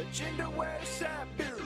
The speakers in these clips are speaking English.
Agenda West Side Beer.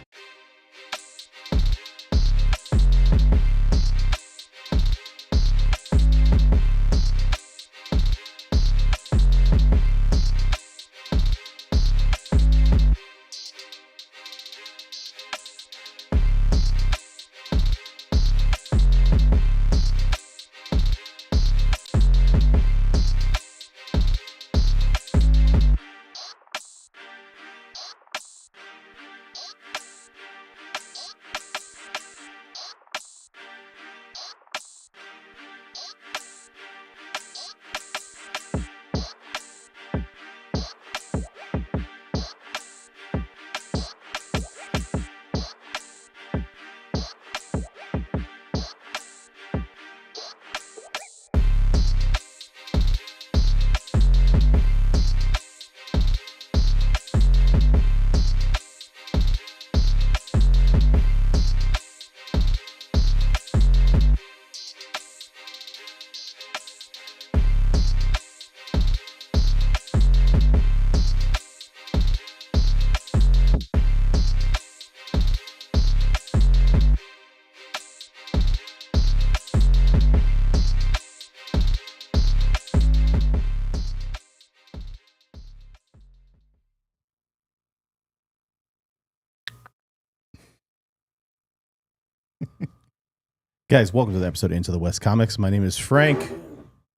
Guys, welcome to the episode of Into the West Comics. My name is Frank.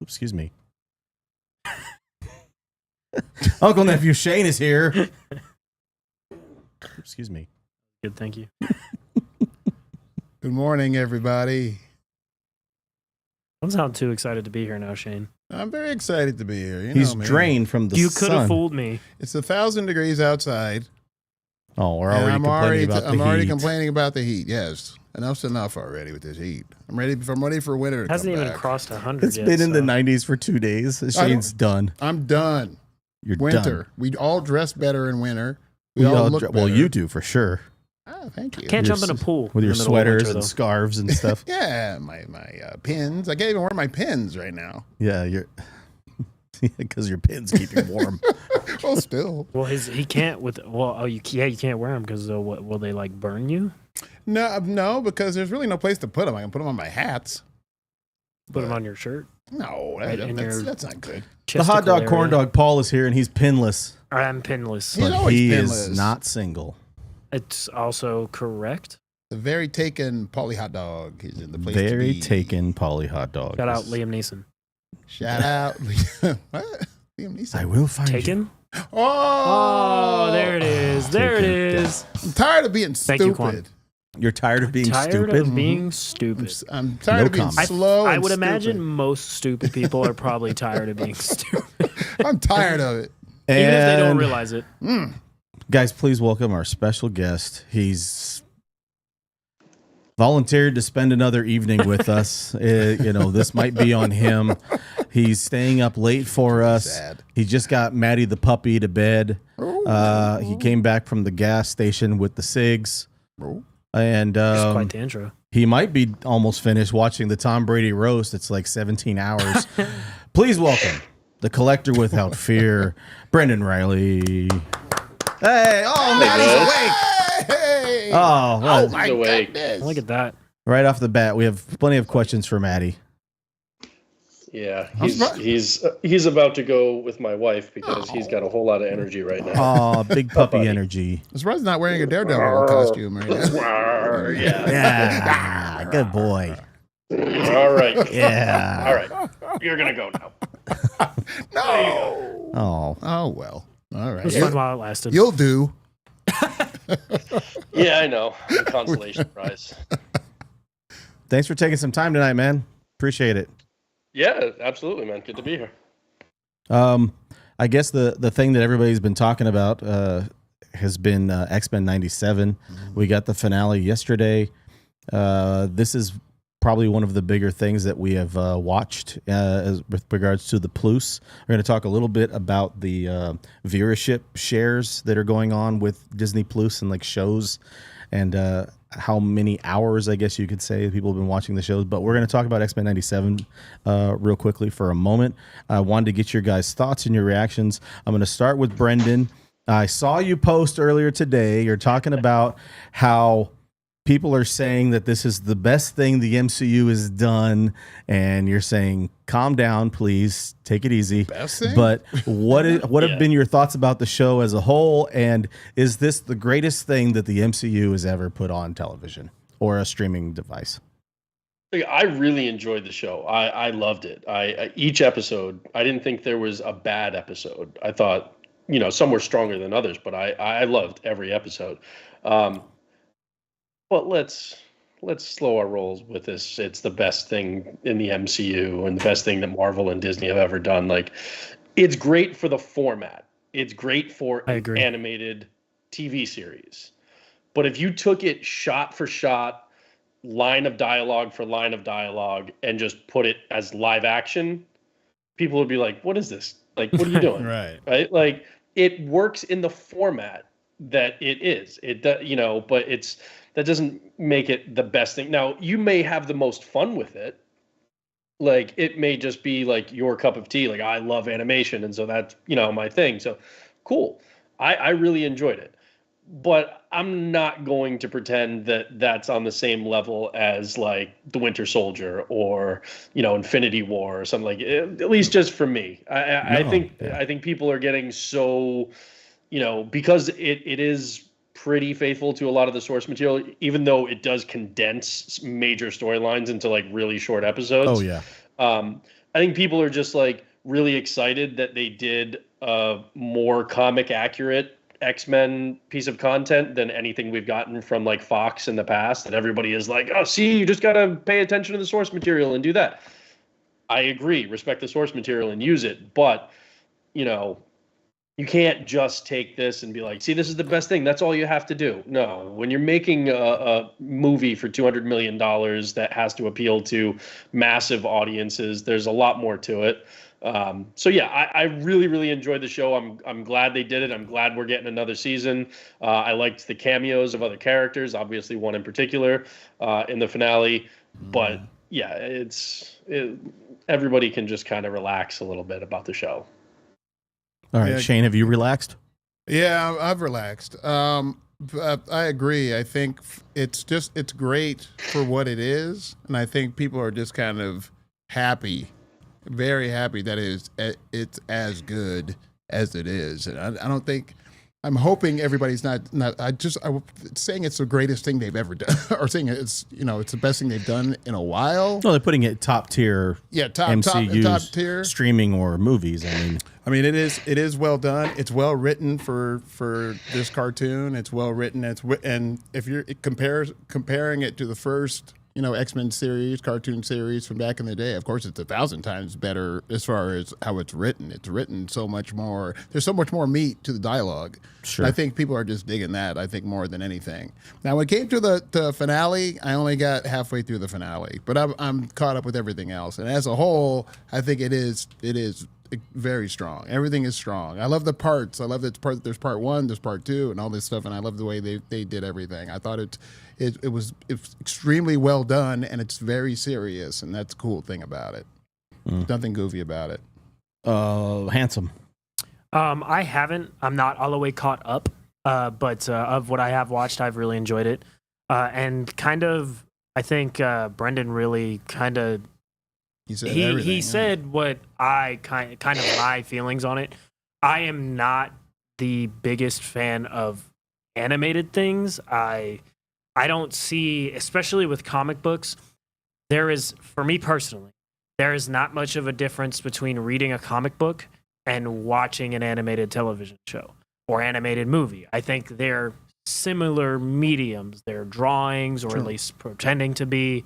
Oops, excuse me. Uncle Nephew Shane is here. Oops, excuse me. Good, thank you. Good morning, everybody. Don't sound too excited to be here now, Shane. I'm very excited to be here. He's drained from the You sun. could have fooled me. It's 1,000 degrees outside. Oh, we're already I'm complaining about the I'm already heat. complaining about the heat. Yes, enough's enough already with this heat. I'm ready for winter to Hasn't come even back. crossed 100 It's yet. been in the so. 90s for 2 days. Shane's done. I'm done. You're Winter. done. We all dress better in winter. We all look better. Well, you do for sure. Oh, thank you. Can't jump in a pool With in your the middle of sweaters winter, and though. scarves and stuff. Yeah, my pins. I can't even wear my pins right now. Yeah, you're because your pins keep you warm. Well, still. Well, he can't with. Well, oh, you can't wear them because what will they like burn you? No, because there's really no place to put them. I can put them on my hats. Put them on your shirt. No, Right in your- that's not good. The hot dog corn dog Paul is here and he's pinless. I'm pinless. He's But always he pinless. is not single. It's also correct. The very taken Polly hot dog. He's in the place Very to be. taken Polly hot dog. Shout out Liam Neeson. Shout out. What? Liam Neeson. I will find you. Taken? Oh, Oh, there it is. There it Taken. is. I'm tired of being Thank you, Quan. stupid. You're tired of being Tired stupid? of being stupid. I'm tired No of being comment. slow. I and would stupid. imagine most stupid people are probably tired of being stupid, I'm tired of it. even if they don't And realize it. guys, please welcome our special guest. He's volunteered to spend another evening with us. This might be on him. He's staying up late for us. Sad. He just got Maddie the puppy to bed. He came back from the gas station with the cigs. And It's quite the intro. he might be almost finished watching the Tom Brady roast. It's like 17 hours. Please welcome the collector without fear, Brendan Riley. Hey, oh, Maddie's awake. Hey! Oh, well, Oh my awake. goodness. Look at that. right off the bat, we have plenty of questions for Maddie. Yeah, I'm he's about to go with my wife because he's got a whole lot of energy right now. Oh, big puppy buddy. energy. I'm surprised he's not wearing a Daredevil costume right now. Yeah. Yeah, good boy. All right. Yeah. All right. You're gonna go now. No. Oh, Oh, well. All It right. was fun while it lasted. You'll do. Yeah, I know. The consolation prize. thanks for taking some time tonight, man. Appreciate it. Yeah, absolutely, man. Good to be here. I guess the thing that everybody's been talking about has been Xmen 97. We got the finale yesterday. This is probably one of the bigger things that we have watched with regards to the Plus. We're going to talk a little bit about the viewership shares that are going on with Disney Plus and like shows and how many hours, I guess you could say, people have been watching the shows. But we're going to talk about Xmen 97 real quickly for a moment. I wanted to get your guys' thoughts and your reactions. I'm going to start with Brendan. I saw you post earlier today. You're talking about how people are saying that this is the best thing the MCU has done, and you're saying, calm down, please, take it easy. Best thing? But what Yeah. have been your thoughts about the show as a whole, and is this the greatest thing that the MCU has ever put on television or a streaming device? I really enjoyed the show. I loved it. Each episode, I didn't think there was a bad episode. I thought, some were stronger than others, but I loved every episode. But let's slow our rolls with this. It's the best thing in the MCU and the best thing that Marvel and Disney have ever done. Like, it's great for the format. It's great for I an agree. animated TV series. But if you took it shot for shot, line of dialogue for line of dialogue, and just put it as live action, people would be like, what is this? Like, what are you doing? Right. Like, it works in the format that it is. It does, but that doesn't make it the best thing. Now, you may have the most fun with it. Like, it may just be like your cup of tea. Like, I love animation, and so that's, my thing. So cool. I really enjoyed it. But I'm not going to pretend that that's on the same level as like The Winter Soldier or, Infinity War or something like at least just for me. I think people are getting so, because it is pretty faithful to a lot of the source material, even though it does condense major storylines into like really short episodes. Oh yeah. I think people are just like really excited that they did a more comic accurate X-Men piece of content than anything we've gotten from like Fox in the past. And everybody is like, oh, see, you just got to pay attention to the source material and do that. I agree, respect the source material and use it. But, you can't just take this and be like, see, this is the best thing. That's all you have to do. No, when you're making a movie for $200 million that has to appeal to massive audiences, there's a lot more to it. So yeah, I really, really enjoyed the show. I'm glad they did it. I'm glad we're getting another season. I liked the cameos of other characters, obviously one in particular, in the finale. But yeah, everybody can just kind of relax a little bit about the show. All right, Yeah. Shane, have you relaxed? Yeah, I've relaxed. But I agree. I think it's great for what it is, and I think people are just kind of happy, very happy that it's as good as it is. And I don't think. I'm hoping everybody's not. Saying it's the greatest thing they've ever done, or saying it's it's the best thing they've done in a while. No, they're putting it top tier. Yeah, top tier streaming or movies. I mean, it is well done. It's well written for this cartoon. It's well written. And if you're comparing it to the first X-Men series, cartoon series from back in the day, of course it's 1,000 times better as far as how it's written. It's written so much more. There's so much more meat to the dialogue. Sure. I think people are just digging that. I think more than anything. Now, when it came to the finale, I only got halfway through the finale, but I'm caught up with everything else. And as a whole, I think it is very strong. Everything is strong. I love the parts. I love that there's part one, there's part two, and all this stuff. And I love the way they did everything. I thought it was extremely well done, and it's very serious, and that's the cool thing about it. Nothing goofy about it. Handsome. I haven't. I'm not all the way caught up, but of what I have watched, I've really enjoyed it. And kind of, I think Brendan really kind of He said he said what I kind of my feelings on it. I am not the biggest fan of animated things. I don't see, especially with comic books, for me personally, there is not much of a difference between reading a comic book and watching an animated television show or animated movie. I think they're similar mediums. They're drawings, or at least pretending to be.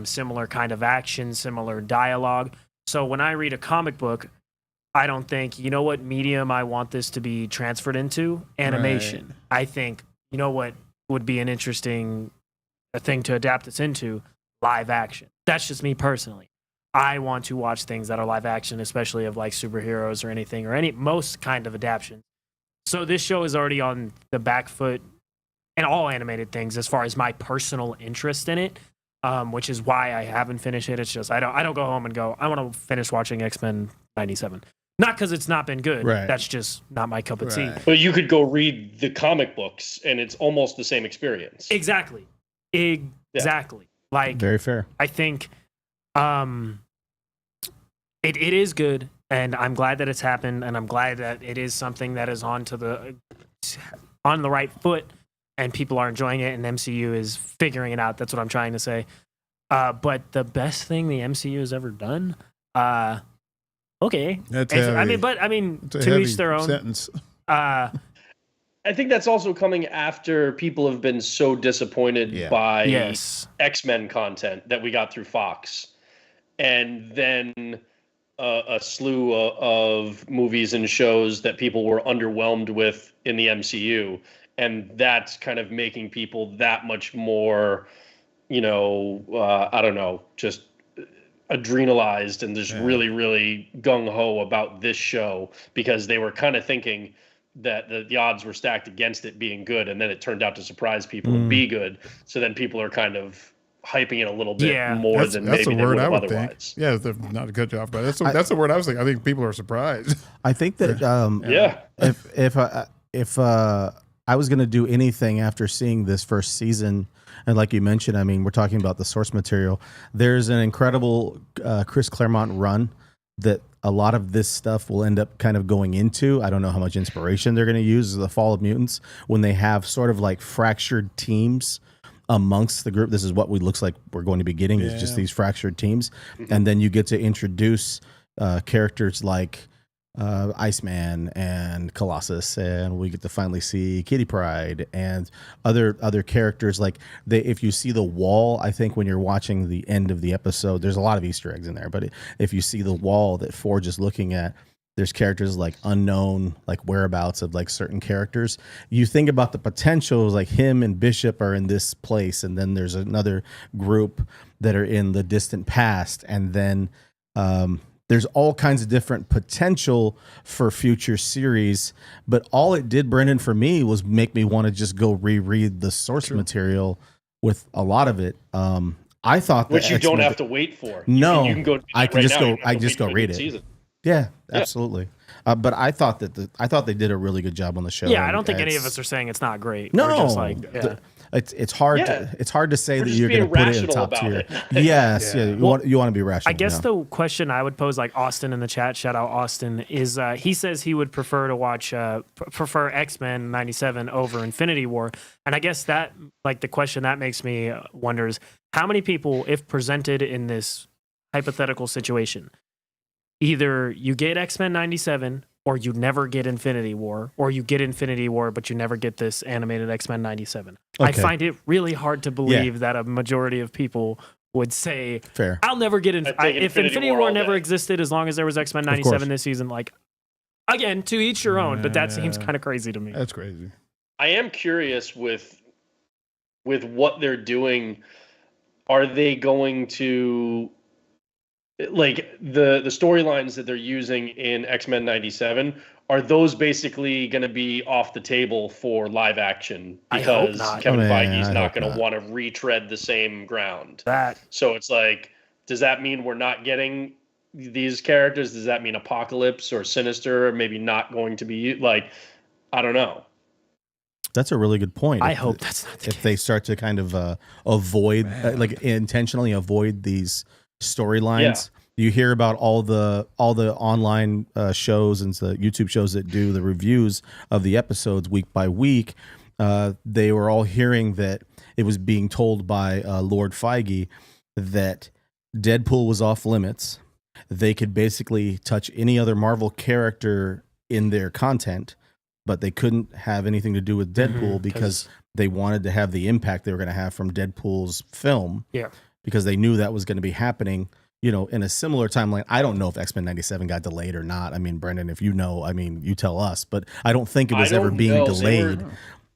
Similar kind of action, similar dialogue. So when I read a comic book, I don't think, what medium I want this to be transferred into? Animation. Right. I think, what would be an interesting thing to adapt this into? Live action. That's just me personally. I want to watch things that are live action, especially of like superheroes or anything, or most kind of adaptation. So this show is already on the back foot in all animated things as far as my personal interest in it. Which is why I haven't finished it. It's just I don't go home and go, I want to finish watching X-Men 97. Not because it's not been good. Right. That's just not my cup of tea. Right. But you could go read the comic books, and it's almost the same experience. Exactly. Like, Very fair. I think it is good, and I'm glad that it's happened, and I'm glad that it is something that is on the right foot, and people are enjoying it, and MCU is figuring it out. That's what I'm trying to say. But the best thing the MCU has ever done, okay. That's I mean, to each their own. Sentence. I think that's also coming after people have been so disappointed by X-Men content that we got through Fox. And then a slew of movies and shows that people were underwhelmed with in the MCU. And that's kind of making people that much more, I don't know, just adrenalized and just really, really gung-ho about this show because they were kind of thinking that the odds were stacked against it being good, and then it turned out to surprise people and be good. So then people are kind of hyping it a little bit more than maybe they would have otherwise. Think. Yeah, they're not a good job, but that's the word I was thinking. I think people are surprised. I think that if I was going to do anything after seeing this first season, and like you mentioned, I mean, we're talking about the source material. There's an incredible Chris Claremont run that a lot of this stuff will end up kind of going into. I don't know how much inspiration they're going to use the Fall of Mutants when they have sort of like fractured teams amongst the group. This is what we looks like we're going to be getting is just these fractured teams. And then you get to introduce characters like Iceman and Colossus, and we get to finally see Kitty Pryde and other characters. Like if you see the wall, I think when you're watching the end of the episode, there's a lot of Easter eggs in there. But if you see the wall that Forge is looking at, there's characters like unknown, like whereabouts of like certain characters. You think about the potential, like him and Bishop are in this place, and then there's another group that are in the distant past, and then there's all kinds of different potential for future series, but all it did, Brendan, for me was make me want to just go reread the source material with a lot of it. I thought that which you don't have to wait for. No, you can go. I can right just now. go. I just go read it. Season. Yeah, absolutely. But I thought they did a really good job on the show. Yeah, I don't think any of us are saying it's not great. No, we're just like, it's hard to say that you're going to put it in the top tier. Yes, you want to be rational. I guess the question I would pose, like Austin in the chat, shout out Austin, is he says he would prefer to watch prefer X-Men 97 over Infinity War, and I guess that like the question that makes me wonder is how many people, if presented in this hypothetical situation, either you get X-Men 97 or you never get Infinity War, or you get Infinity War but you never get this animated X-Men 97. Okay. I find it really hard to believe that a majority of people would say, "Fair, I'll never get if Infinity War never existed as long as there was X-Men 97 this season." Like, again, to each your own, but that seems kind of crazy to me. That's crazy. I am curious with what they're doing. Are they going to, like, the storylines that they're using in X-Men 97, are those basically going to be off the table for live action because Kevin Feige's not going to want to retread the same ground? So it's like, does that mean we're not getting these characters? Does that mean Apocalypse or Sinister are maybe not going to be, like, I don't know. That's a really good point. I hope that's not the case. If they start to kind of avoid, like intentionally avoid these storylines. You hear about all the online shows and the YouTube shows that do the reviews of the episodes week by week. They were all hearing that it was being told by Lord Feige that Deadpool was off limits. They could basically touch any other Marvel character in their content, but they couldn't have anything to do with Deadpool because they wanted to have the impact they were going to have from Deadpool's film. Yeah, because they knew that was going to be happening, in a similar timeline. I don't know if X-Men 97 got delayed or not. I mean, Brendan, if you know, I mean, you tell us, but I don't think it was ever being delayed.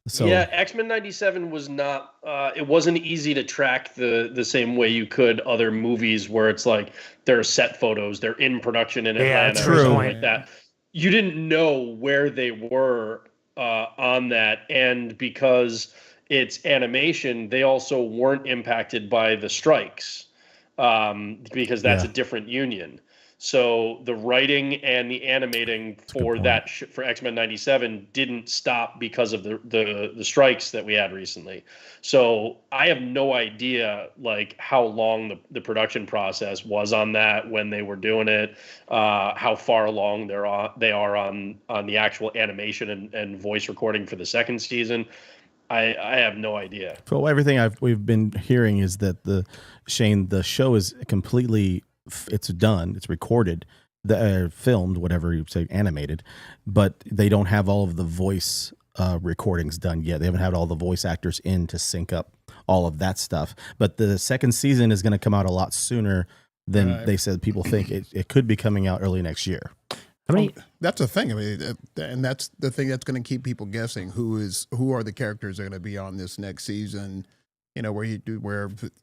So yeah, X-Men 97 was not, it wasn't easy to track the same way you could other movies where it's like, there are set photos, they're in production in Atlanta or something like that. You didn't know where they were on that. And because it's animation, they also weren't impacted by the strikes because that's a different union. So the writing and the animating for that for X-Men 97 didn't stop because of the strikes that we had recently. So I have no idea like how long the production process was on that, when they were doing it, how far along they are on the actual animation and voice recording for the second season. I have no idea. So everything we've been hearing is that the show is completely, it's done, it's recorded, filmed, whatever you say, animated, but they don't have all of the voice recordings done yet. They haven't had all the voice actors in to sync up all of that stuff. But the second season is going to come out a lot sooner than they said. People think it could be coming out early next year. That's the thing. I mean, and that's the thing that's going to keep people guessing. Who are the characters that are going to be on this next season? You know, where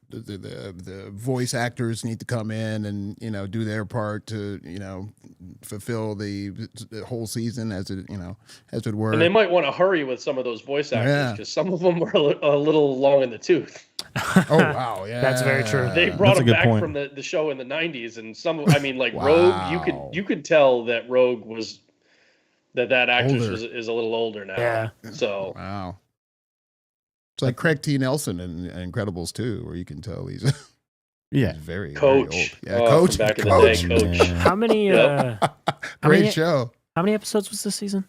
the voice actors need to come in and do their part to fulfill the whole season as it were. And they might want to hurry with some of those voice actors because some of them were a little long in the tooth. Oh wow, yeah, that's very true. They brought him back from the show in the '90s, and Rogue. You could tell that Rogue was that actress is a little older now. Yeah. So wow. It's like Craig T. Nelson in Incredibles 2, where you can tell he's very Coach. Very old. Yeah, Coach. Back in the day, Coach. How many? Great show. How many episodes was this season?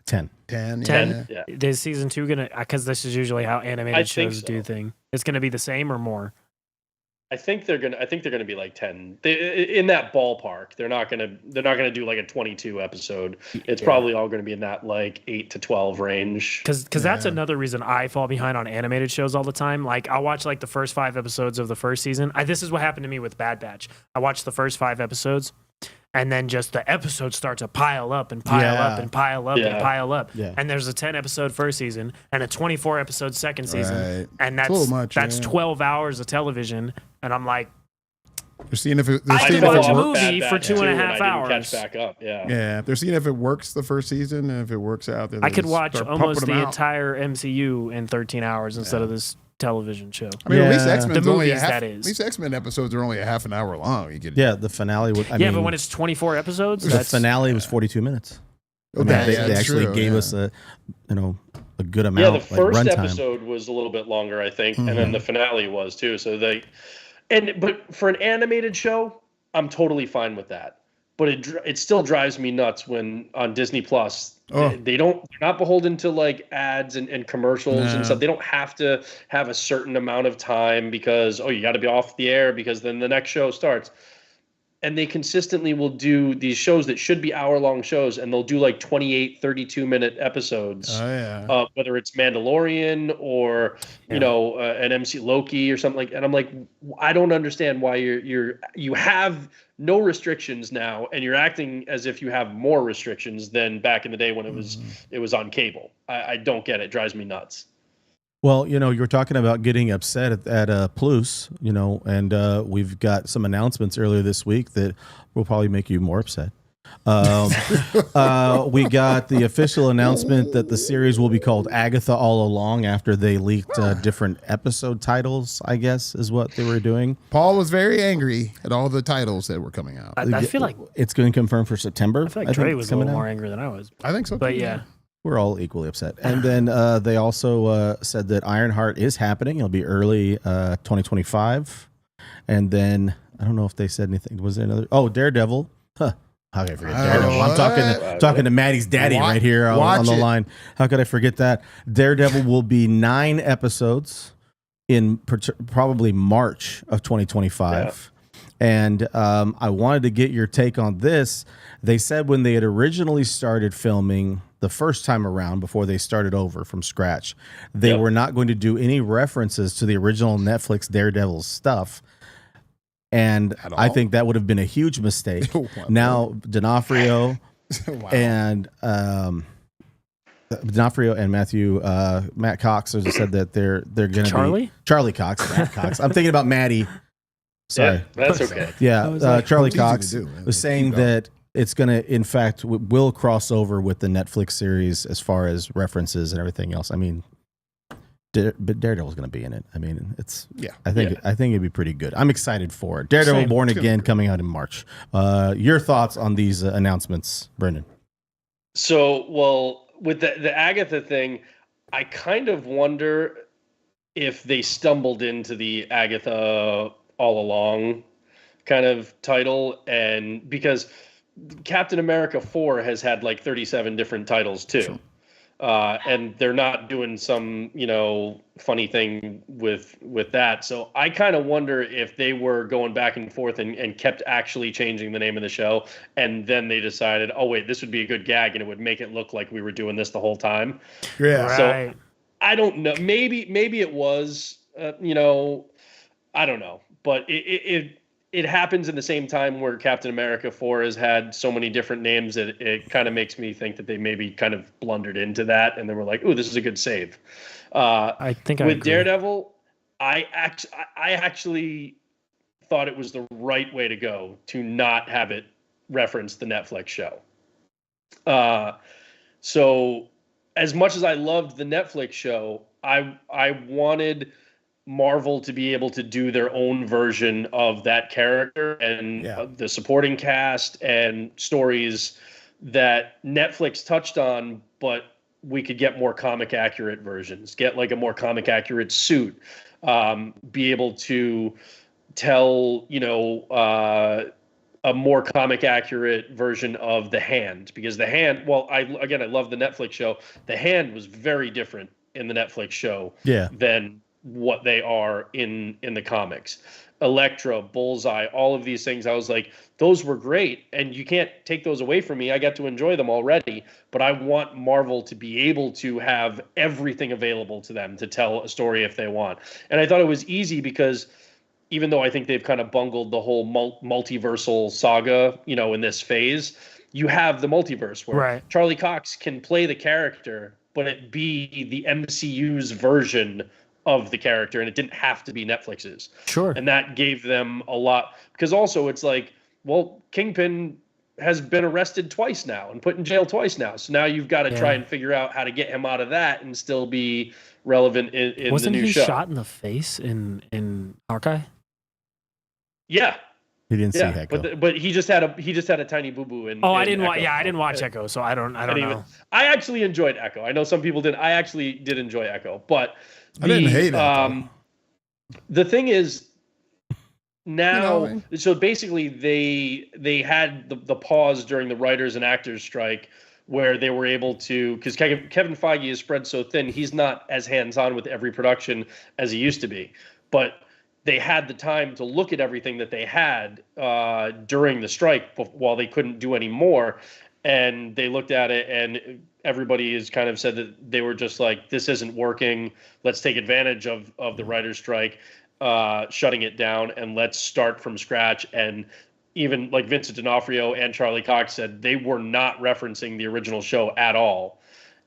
10. 10. Yeah. Is season 2 gonna? Because this is usually how animated shows do things. It's gonna be the same or more. I think they're gonna be like 10. In that ballpark. They're not gonna do like a 22 episode. It's probably all gonna be in that like 8 to 12 range. Because that's another reason I fall behind on animated shows all the time. Like I'll watch like the first 5 episodes of the first season. This is what happened to me with Bad Batch. I watched the first 5 episodes, and then just the episodes start to pile up and pile up and pile up and pile up. Yeah. And there's a 10 episode first season and a 24 episode second season, and that's 12 hours of television. And I'm like, they're seeing if I can watch a movie for 2.5 hours. Catch back up, yeah. They're seeing if it works the first season, and if it works out, then I could watch almost the entire MCU in 13 hours instead of this television show. I mean, at least X-Men's the only movies, at least X-Men episodes are only a half an hour long. The finale would. But when it's 24 episodes, the finale was 42 minutes. They actually gave us a good amount. Yeah, the first episode was a little bit longer, I think, and then the finale was too. So but for an animated show, I'm totally fine with that. But it still drives me nuts when on Disney Plus they're not beholden to like ads and commercials and stuff. They don't have to have a certain amount of time because you got to be off the air because then the next show starts. And they consistently will do these shows that should be hour-long shows, and they'll do like 28, 32-minute episodes. Whether it's Mandalorian or an MC Loki or something like. And I'm like, I don't understand why you have no restrictions now, and you're acting as if you have more restrictions than back in the day when it was on cable. I don't get it. It drives me nuts. Well, you were talking about getting upset at Plus, and we've got some announcements earlier this week that will probably make you more upset. We got the official announcement that the series will be called Agatha All Along after they leaked different episode titles, I guess, is what they were doing. Paul was very angry at all the titles that were coming out. I feel like it's going to confirm for September. I feel like Trey was a little more angry than I was. I think so, but yeah. We're all equally upset. And then they also said that Ironheart is happening. It'll be early 2025. And then I don't know if they said anything. Was there another? Oh, Daredevil. Huh. How could I forget Daredevil? I'm talking to Maddie's daddy right here on the line. How could I forget that? Daredevil will be 9 episodes in probably March of 2025. And I wanted to get your take on this. They said when they had originally started filming the first time around, before they started over from scratch, they were not going to do any references to the original Netflix Daredevil stuff. And I think that would have been a huge mistake. Now, D'Onofrio and Matt Cox has said that they're going to be Charlie Cox. Matt Cox. I'm thinking about Maddie. Sorry, yeah, that's okay. Yeah, Charlie Cox was saying that it's going to, in fact, will cross over with the Netflix series as far as references and everything else. I mean, but Daredevil's going to be in it. I mean, Yeah. I think it'd be pretty good. I'm excited for it. Daredevil Same. Born Again coming out in March. Your thoughts on these announcements, Brendan? So, well, with the Agatha thing, I kind of wonder if they stumbled into the Agatha all along kind of title, and because Captain America 4 has had like 37 different titles too. Sure. And they're not doing some, funny thing with that. So I kind of wonder if they were going back and forth and kept actually changing the name of the show. And then they decided, oh, wait, this would be a good gag and it would make it look like we were doing this the whole time. Yeah. Right. So I don't know. Maybe it was, I don't know. But it happens in the same time where Captain America 4 has had so many different names that it kind of makes me think that they maybe kind of blundered into that, and then we're like, "Ooh, this is a good save." I think with Daredevil, I actually thought it was the right way to go to not have it reference the Netflix show. So as much as I loved the Netflix show, I wanted Marvel to be able to do their own version of that character and the supporting cast and stories that Netflix touched on, but we could get more comic accurate versions, get like a more comic accurate suit, be able to tell, a more comic accurate version of the Hand, because the Hand, I love the Netflix show. The Hand was very different in the Netflix show than what they are in the comics. Elektra, Bullseye, all of these things, I was like, those were great, and you can't take those away from me. I got to enjoy them already, but I want Marvel to be able to have everything available to them to tell a story if they want. And I thought it was easy because even though I think they've kind of bungled the whole multiversal saga, in this phase, you have the multiverse where Charlie Cox can play the character, but it be the MCU's version of the character, and it didn't have to be Netflix's. Sure. And that gave them a lot, because also it's like, well, Kingpin has been arrested twice now and put in jail twice now. So now you've got to try and figure out how to get him out of that and still be relevant in the new show. Wasn't he shot in the face in Hawkeye? Yeah. He didn't see Echo. But he just had a tiny boo-boo in I didn't watch. Echo. I didn't watch Echo, so I don't know. I actually enjoyed Echo. I know some people did. I actually did enjoy Echo, but I didn't hate it. The thing is, now, so basically they had the pause during the writers and actors strike where they were able to, because Kevin Feige is spread so thin, he's not as hands-on with every production as he used to be. But they had the time to look at everything that they had during the strike while they couldn't do any more. And they looked at it, and everybody has kind of said that they were just like, this isn't working. Let's take advantage of the writer's strike, shutting it down, and let's start from scratch. And even like Vincent D'Onofrio and Charlie Cox said, they were not referencing the original show at all.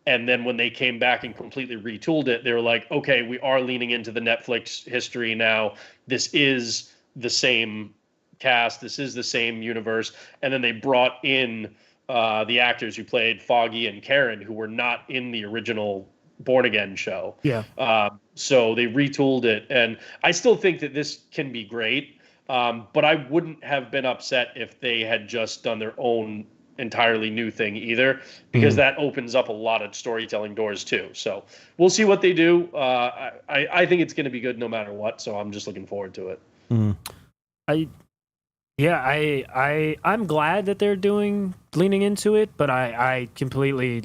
And then when they came back and completely retooled it, they were like, okay, we are leaning into the Netflix history now. This is the same cast. This is the same universe. And then they brought in the actors who played Foggy and Karen, who were not in the original Born Again show. Yeah. So they retooled it. And I still think that this can be great. But I wouldn't have been upset if they had just done their own entirely new thing either, because that opens up a lot of storytelling doors too. So we'll see what they do. I think it's going to be good no matter what. So I'm just looking forward to it. I'm glad that they're leaning into it, but I completely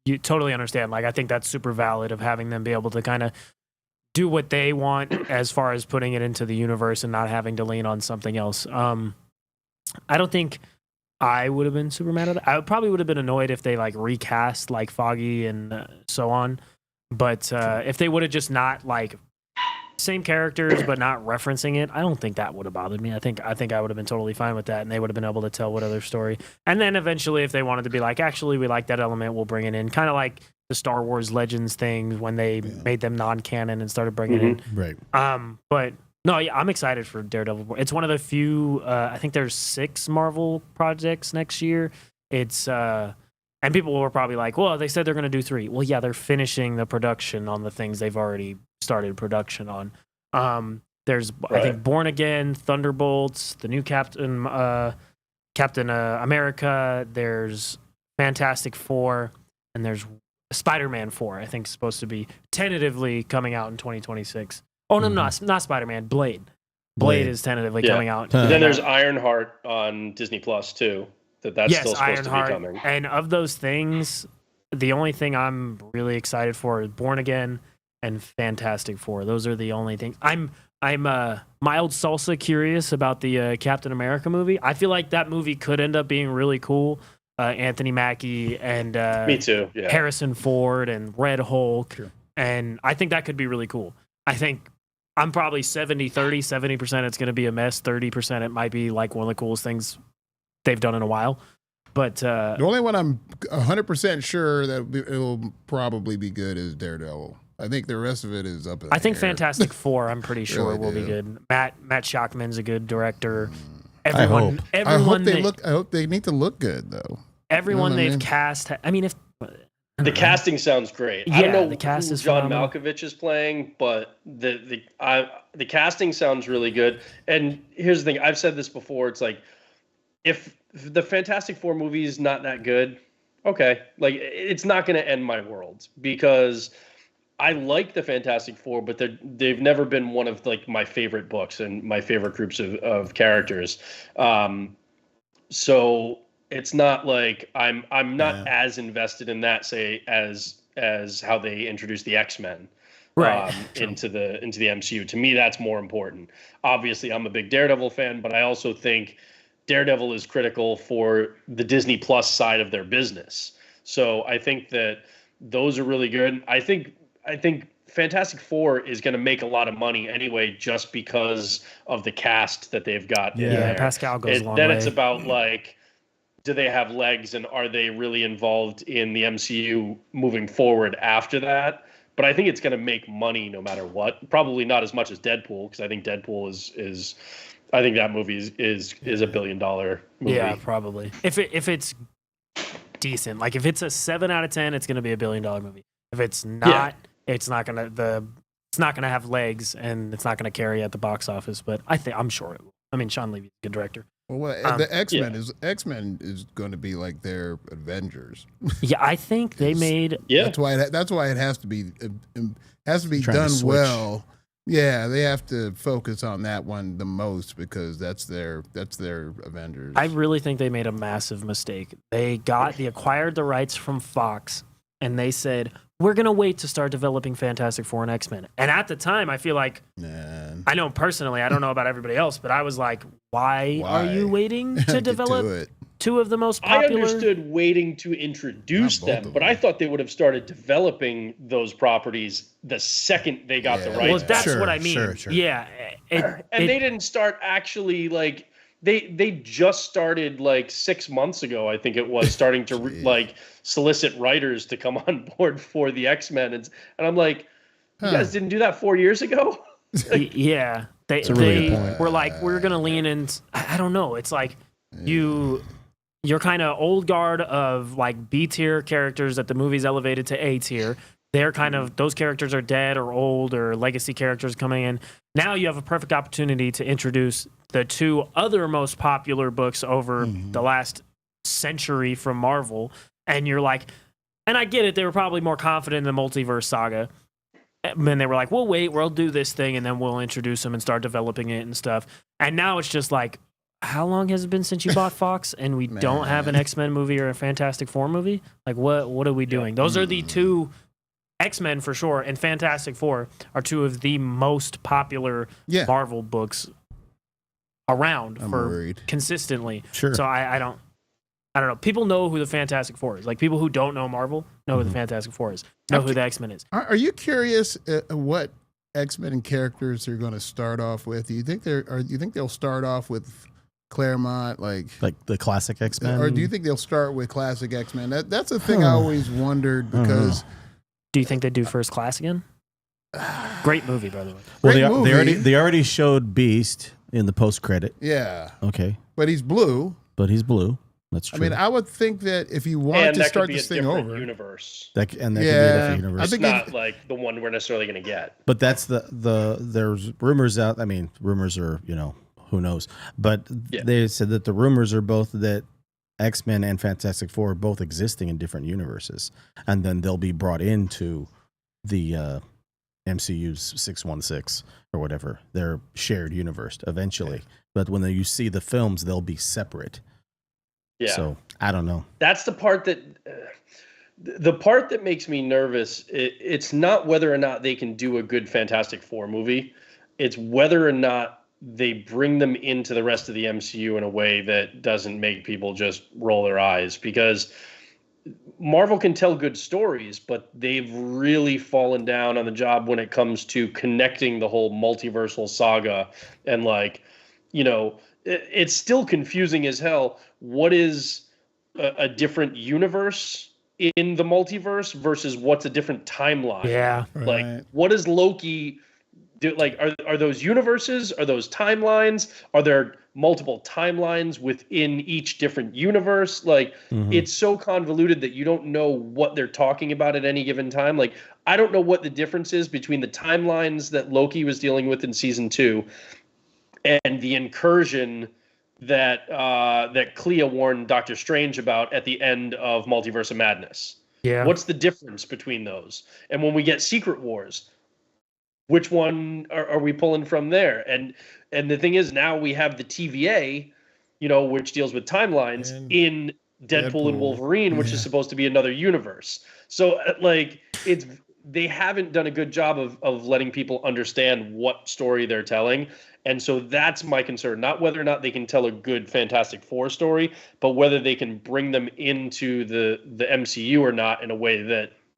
you totally understand. I think that's super valid of having them be able to kind of do what they want as far as putting it into the universe and not having to lean on something else. I don't think I would have been super mad at it. I probably would have been annoyed if they recast Foggy and so on. But if they would have just not same characters but not referencing it, I don't think that would have bothered me. I think I would have been totally fine with that, and they would have been able to tell what other story. And then eventually, if they wanted to be actually we like that element, we'll bring it in, kind of like the Star Wars Legends thing when they made them non-canon and started bringing it in. Right. But no, yeah, I'm excited for Daredevil. It's one of the few. I think there's 6 Marvel projects next year. It's And people were probably like, well, they said they're going to do 3. Well, yeah, they're finishing the production on the things they've already started production on. There's, I think, Born Again, Thunderbolts, the new Captain America. There's Fantastic Four, and there's Spider-Man 4. I think is supposed to be tentatively coming out in 2026. Oh no, not Spider-Man. Blade is tentatively coming out. And then there's Ironheart on Disney Plus too. That's still supposed to be coming. And of those things, the only thing I'm really excited for is Born Again and Fantastic Four. Those are the only things. I'm mild salsa curious about the Captain America movie. I feel like that movie could end up being really cool. Anthony Mackie and me too. Yeah. Harrison Ford and Red Hulk. Sure. And I think that could be really cool. I think I'm probably 70-30. 70% it's going to be a mess. 30% it might be like one of the coolest things they've done in a while. But the only one I'm 100% sure that it'll probably be good is Daredevil. I think the rest of it is up in the I think air. Fantastic Four, I'm pretty sure Really will be good. Matt Shockman's a good director. I hope I hope they need to look good though. Everyone You know what I they've mean? cast. I mean, if The casting sounds great. I Yeah, don't know the cast who is John phenomenal. Malkovich is playing, but the casting sounds really good. And here's the thing: I've said this before. It's like if the Fantastic Four movie is not that good, okay, like it's not going to end my world because I like the Fantastic Four, but they've never been one of like my favorite books and my favorite groups of characters. So it's not like I'm not as invested in that, say, as how they introduced the X-Men into the MCU. To me, that's more important. Obviously, I'm a big Daredevil fan, but I also think Daredevil is critical for the Disney Plus side of their business. So I think that those are really good. I think Fantastic Four is going to make a lot of money anyway, just because of the cast that they've got. in there. Pascal goes a long Then way. it's about like, do they have legs and are they really involved in the MCU moving forward after that? But I think it's going to make money no matter what. Probably not as much as Deadpool, because I think Deadpool is I think that movie is a $1 billion movie. Yeah, probably. If it's decent, like if it's a 7 out of 10, it's going to be $1 billion movie. If it's not, it's not going to have legs and it's not going to carry at the box office. But I'm sure it will. I mean, Sean Levy's a good director. Well, the X-Men is going to be like their Avengers. Yeah, I think they made. Yeah, that's why it has to be Trying done to switch. well. Yeah, they have to focus on that one the most because that's their Avengers. I really think they made a massive mistake. They acquired the rights from Fox, and they said, we're going to wait to start developing Fantastic Four and X-Men. And at the time, I feel like, I know personally, I don't know about everybody else, but I was like, why are you waiting to Get develop to it. two of the most popular? I understood waiting to introduce Not both them, of but them. I thought they would have started developing those properties the second they got the rights. Well, that's Sure, what I mean. sure. Yeah. And they didn't start actually like they just started like 6 months ago, I think it was, starting to like solicit writers to come on board for the X-Men, and I'm like, you guys didn't do that 4 years ago? Yeah. They a really good point. were like, we're going to lean in. I don't know. It's like you're kind of old guard of like B tier characters that the movie's elevated to A tier. They're kind of, those characters are dead or old or legacy characters coming in. Now you have a perfect opportunity to introduce the two other most popular books over the last century from Marvel. And you're like, and I get it, they were probably more confident in the multiverse saga. And they were like, we'll do this thing and then we'll introduce them and start developing it and stuff. And now it's just like, how long has it been since you bought Fox and we don't have an X-Men movie or a Fantastic Four movie? Like, what are we doing? Those are the two, X-Men for sure and Fantastic Four are two of the most popular Marvel books around consistently. Sure. So I don't know. People know who the Fantastic Four is. Like people who don't know Marvel know who the Fantastic Four is. Know who the X-Men is. Are you curious what X-Men characters they're going to start off with? Do you think they'll start off with Claremont, like the classic X-Men? or do you think they'll start with classic X-Men? That's the thing I always wondered because. Do you think they do First Class again? Great movie, by the way. Well, they already showed Beast in the post credit. Yeah. Okay. But he's blue. But he's blue. That's true. I mean, I would think that if you want And to that start could be this a thing different over, universe. that could be a Yeah, different universe. I It's think not like the one we're necessarily going to get. But that's there's rumors out. I mean, rumors are, who knows. But they said that the rumors are both that X-Men and Fantastic Four are both existing in different universes, and then they'll be brought into the MCU's 616 or whatever, their shared universe eventually. But when you see the films, they'll be separate. Yeah. So I don't know. That's the part that makes me nervous. It's not whether or not they can do a good Fantastic Four movie. It's whether or not they bring them into the rest of the MCU in a way that doesn't make people just roll their eyes, because Marvel can tell good stories, but they've really fallen down on the job when it comes to connecting the whole multiversal saga. And it's still confusing as hell. What is a different universe in the multiverse versus what's a different timeline? Yeah. Like, Right. what does Loki do? Like, are those universes? Are those timelines? Are there multiple timelines within each different universe? Like, it's so convoluted that you don't know what they're talking about at any given time. Like, I don't know what the difference is between the timelines that Loki was dealing with in season 2 and the incursion that Clea warned Doctor Strange about at the end of Multiverse of Madness. Yeah. What's the difference between those? And when we get Secret Wars, which one are we pulling from there? And the thing is, now we have the TVA, which deals with timelines And in Deadpool and Wolverine, which is supposed to be another universe. So they haven't done a good job of letting people understand what story they're telling. And so that's my concern, not whether or not they can tell a good Fantastic Four story, but whether they can bring them into the MCU or not in a way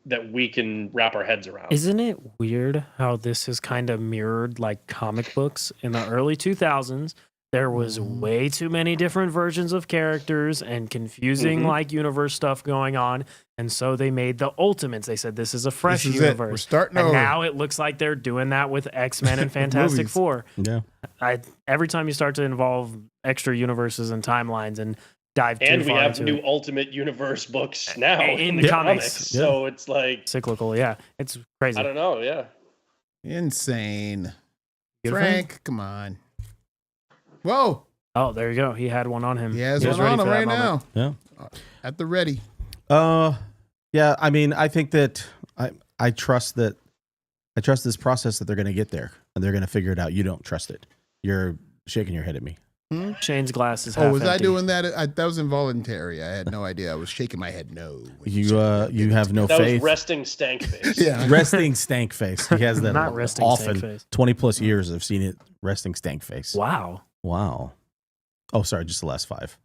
that we can wrap our heads around. Isn't it weird how this is kind of mirrored like comic books in the early 2000s? There was way too many different versions of characters and confusing like universe stuff going on. And so they made the Ultimates. They said this is a fresh This is universe. it. We're starting and over. now it looks like they're doing that with X-Men and Fantastic Movies. Four. Yeah. Every time you start to involve extra universes and timelines and dive too And we far have into new it. Ultimate Universe books now In in the the comics. comics. Yeah. So it's like, Cyclical, yeah. It's crazy. I don't know. Yeah. Insane. Beautiful. Frank, come on. Whoa. Oh, there you go. He had one on him. He has was one ready on him for that right moment. now. Yeah. At the ready. Yeah. I mean, I think that I trust this process that they're going to get there and they're going to figure it out. You don't trust it. You're shaking your head at me. Shane's glass is half Oh, was I empty. doing that? That was involuntary. I had no idea. I was shaking my head no. You have no That faith. was resting stank face. Yeah. Resting stank face. He has that Not resting often. stank face. 20 plus years I've seen it. Resting stank face. Wow. Wow. Oh, sorry, just the last 5.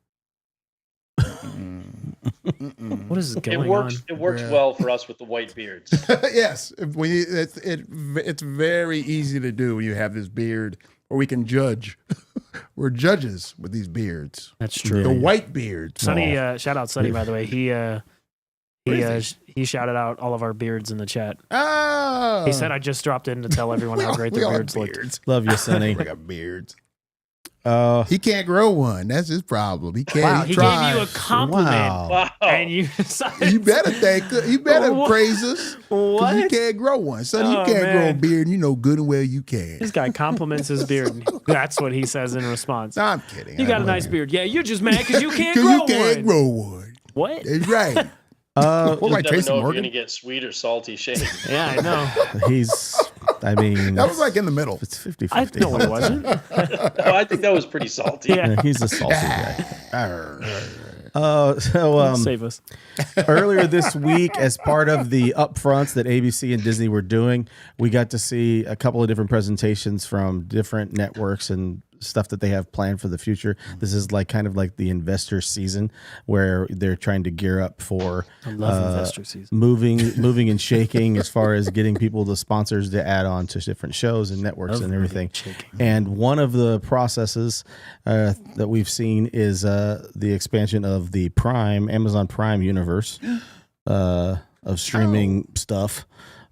What is going It works. on? It works Yeah. well for us with the white beards. Yes. It's very easy to do when you have this beard, or we can judge. We're judges with these beards. That's true. The white beards. Sonny, shout out Sonny, by the way. is He shouted out all of our beards in the chat. Oh. He said, I just dropped in to tell everyone how great we their all have beards looked. beards. Love you, Sonny. We got beards. He He can't grow one. That's his problem. He can't. Wow, he he tried. gave you a compliment. Wow. Wow. And you You better thank. You better What? praise us. 'Cause What? you can't grow one, son. You Oh, can't grow a man. beard. And you know good and well you can. This guy compliments his beard. That's what he says in response. No, I'm kidding. You got a I nice beard. Yeah, you're just mad because you can't 'Cause grow you can't one. grow one. What? That's right. Uh, What am I, Never Tracy know if you're Morgan? gonna get sweet or salty Shane. Yeah, I know. he's, I mean, That was like in the middle. it's 50-50. I know it wasn't. No, I think that was pretty salty. Yeah. Yeah, he's a salty guy. Save us. Earlier this week, as part of the upfronts that ABC and Disney were doing, we got to see a couple of different presentations from different networks and stuff that they have planned for the future. This is like kind of like the investor season where they're trying to gear up for I love investor season. moving and shaking as far as getting people, the sponsors, to add on to different shows and networks and everything. And one of the processes that we've seen is the expansion of the Amazon Prime universe of streaming stuff.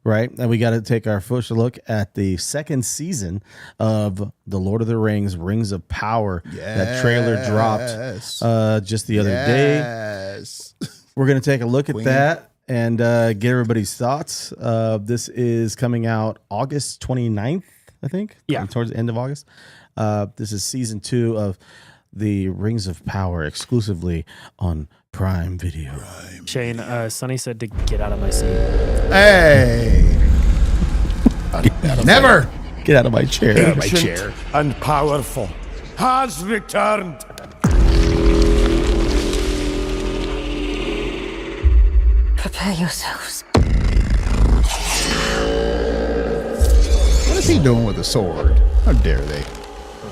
right? And we got to take our first look at the second season of The Lord of the Rings, Rings of Power. That trailer dropped just the other day. Yes. We're going to take a look at that and get everybody's thoughts. This is coming out August 29th, I think. Yeah. Towards the end of August. This is season 2 of the Rings of Power exclusively on Prime Video. Shane, Sonny said to get out of my seat. Hey. Never. Get out of my chair. Get out of my chair. And powerful has returned. Prepare yourselves. What is he doing with a sword? How dare they?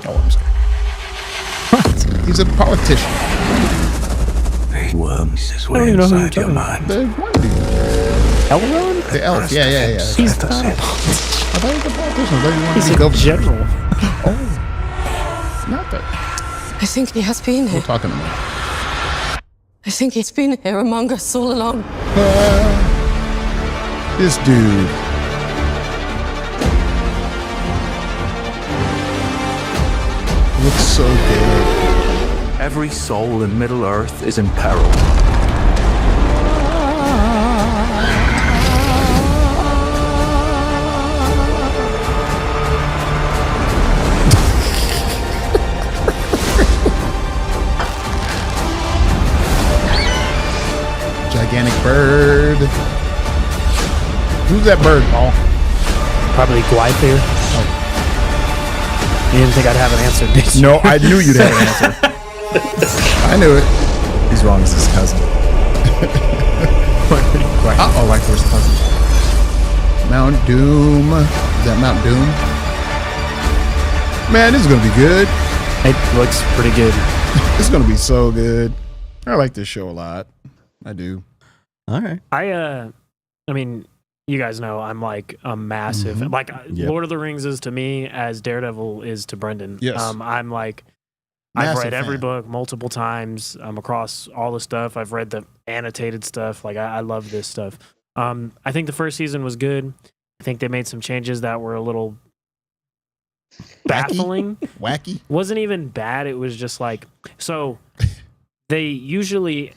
Oh, I'm sorry. What? He's a politician. Worms is I don't even know who you're talking about. The one dude. Elrond? The elf. Yeah. He's not. I thought he was a politician. I thought he wanted He's to be a governor. general. Oh. Not that. I think he has been We're here. talking about. I think he's been here among us all along. This dude. Looks so good. Every soul in Middle Earth is in peril. Gigantic bird. Who's that bird, Paul? Probably Glyphir. You didn't think I'd have an answer, did you? No, I knew you'd have an answer. I knew it. He's wrong. It's his cousin. Uh-oh. Glyphir's cousin. Mount Doom. Is that Mount Doom? Man, this is going to be good. It looks pretty good. This is going to be so good. I like this show a lot. I do. All right. I mean, you guys know I'm like a massive Yep. Lord of the Rings is to me as Daredevil is to Brendan. Yes. I'm like I've Massive read every fan. book multiple times. I'm across all the stuff. I've read the annotated stuff. Like I love this stuff. I think the first season was good. I think they made some changes that were a little baffling. Wacky. Wasn't even bad. It was just like so. They usually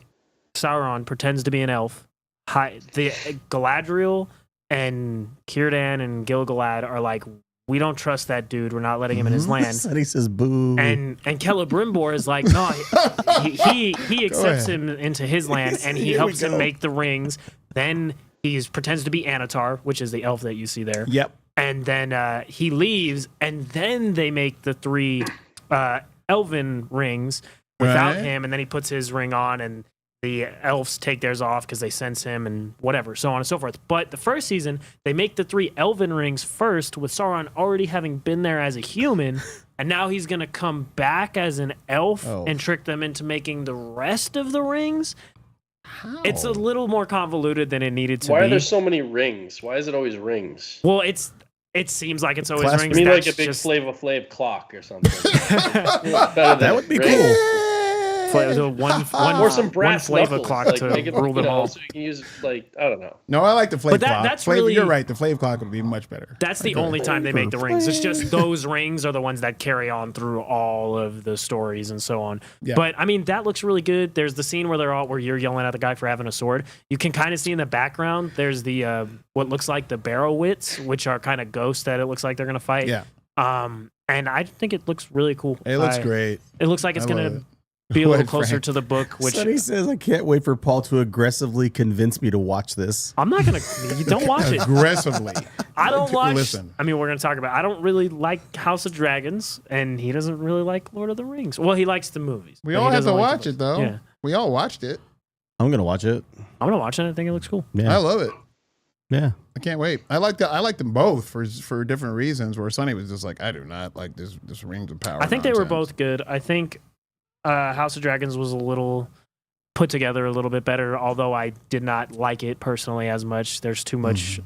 Sauron pretends to be an elf. The Galadriel and Círdan and Gil-galad are like, we don't trust that dude. We're not letting him in his land. Sonny says boo. And Celebrimbor is like, no, he accepts him into his land and he helps him make the rings. Then he pretends to be Anatar, which is the elf that you see there. Yep. And then he leaves, and then they make the 3 elven rings without Right. him, and then he puts his ring on, and the elves take theirs off because they sense him and whatever, so on and so forth. But the first season, they make the 3 elven rings first, with Sauron already having been there as a human, and now he's going to come back as an elf and trick them into making the rest of the rings. How? It's a little more convoluted than it needed to Why be. are there so many rings? Why is it always rings? Well, it seems like it's always Class- rings. I mean, like That's a big just- Flava Flav clock or something. That would be cool. one Or some brass Flava knuckles. clock Like, to make it, rule you them know, all. so you can use like I don't know. No, I like the Flav But clock. that's Flav, really- you're right. The Flav clock would be much better. That's the only time they make the rings. It's just those rings are the ones that carry on through all of the stories and so on. Yeah. But I mean, that looks really good. There's the scene where you're yelling at the guy for having a sword. You can kind of see in the background. There's the what looks like the Barrow-wits, which are kind of ghosts that it looks like they're gonna fight. Yeah. And I think it looks really cool. It looks great. It looks like it's I love gonna it. be a little What, closer Frank? to the book, which Sonny says, I can't wait for Paul to aggressively convince me to watch this. I'm not gonna. You don't watch it. Aggressively. I don't watch. Listen. I mean, we're gonna talk about. I don't really like House of Dragons, and he doesn't really like Lord of the Rings. Well, he likes the movies. We but all he have to doesn't like watch the it, though. books. Yeah, We all watched it. I'm going to watch it. I'm gonna watch it. I think it looks cool. Yeah. I love it. Yeah. I can't wait. I like them both for different reasons. Where Sonny was just like, I do not like this Rings of Power. I think they were nonsense. both good. I think House of Dragons was a little put together a little bit better, although I did not like it personally as much. There's too much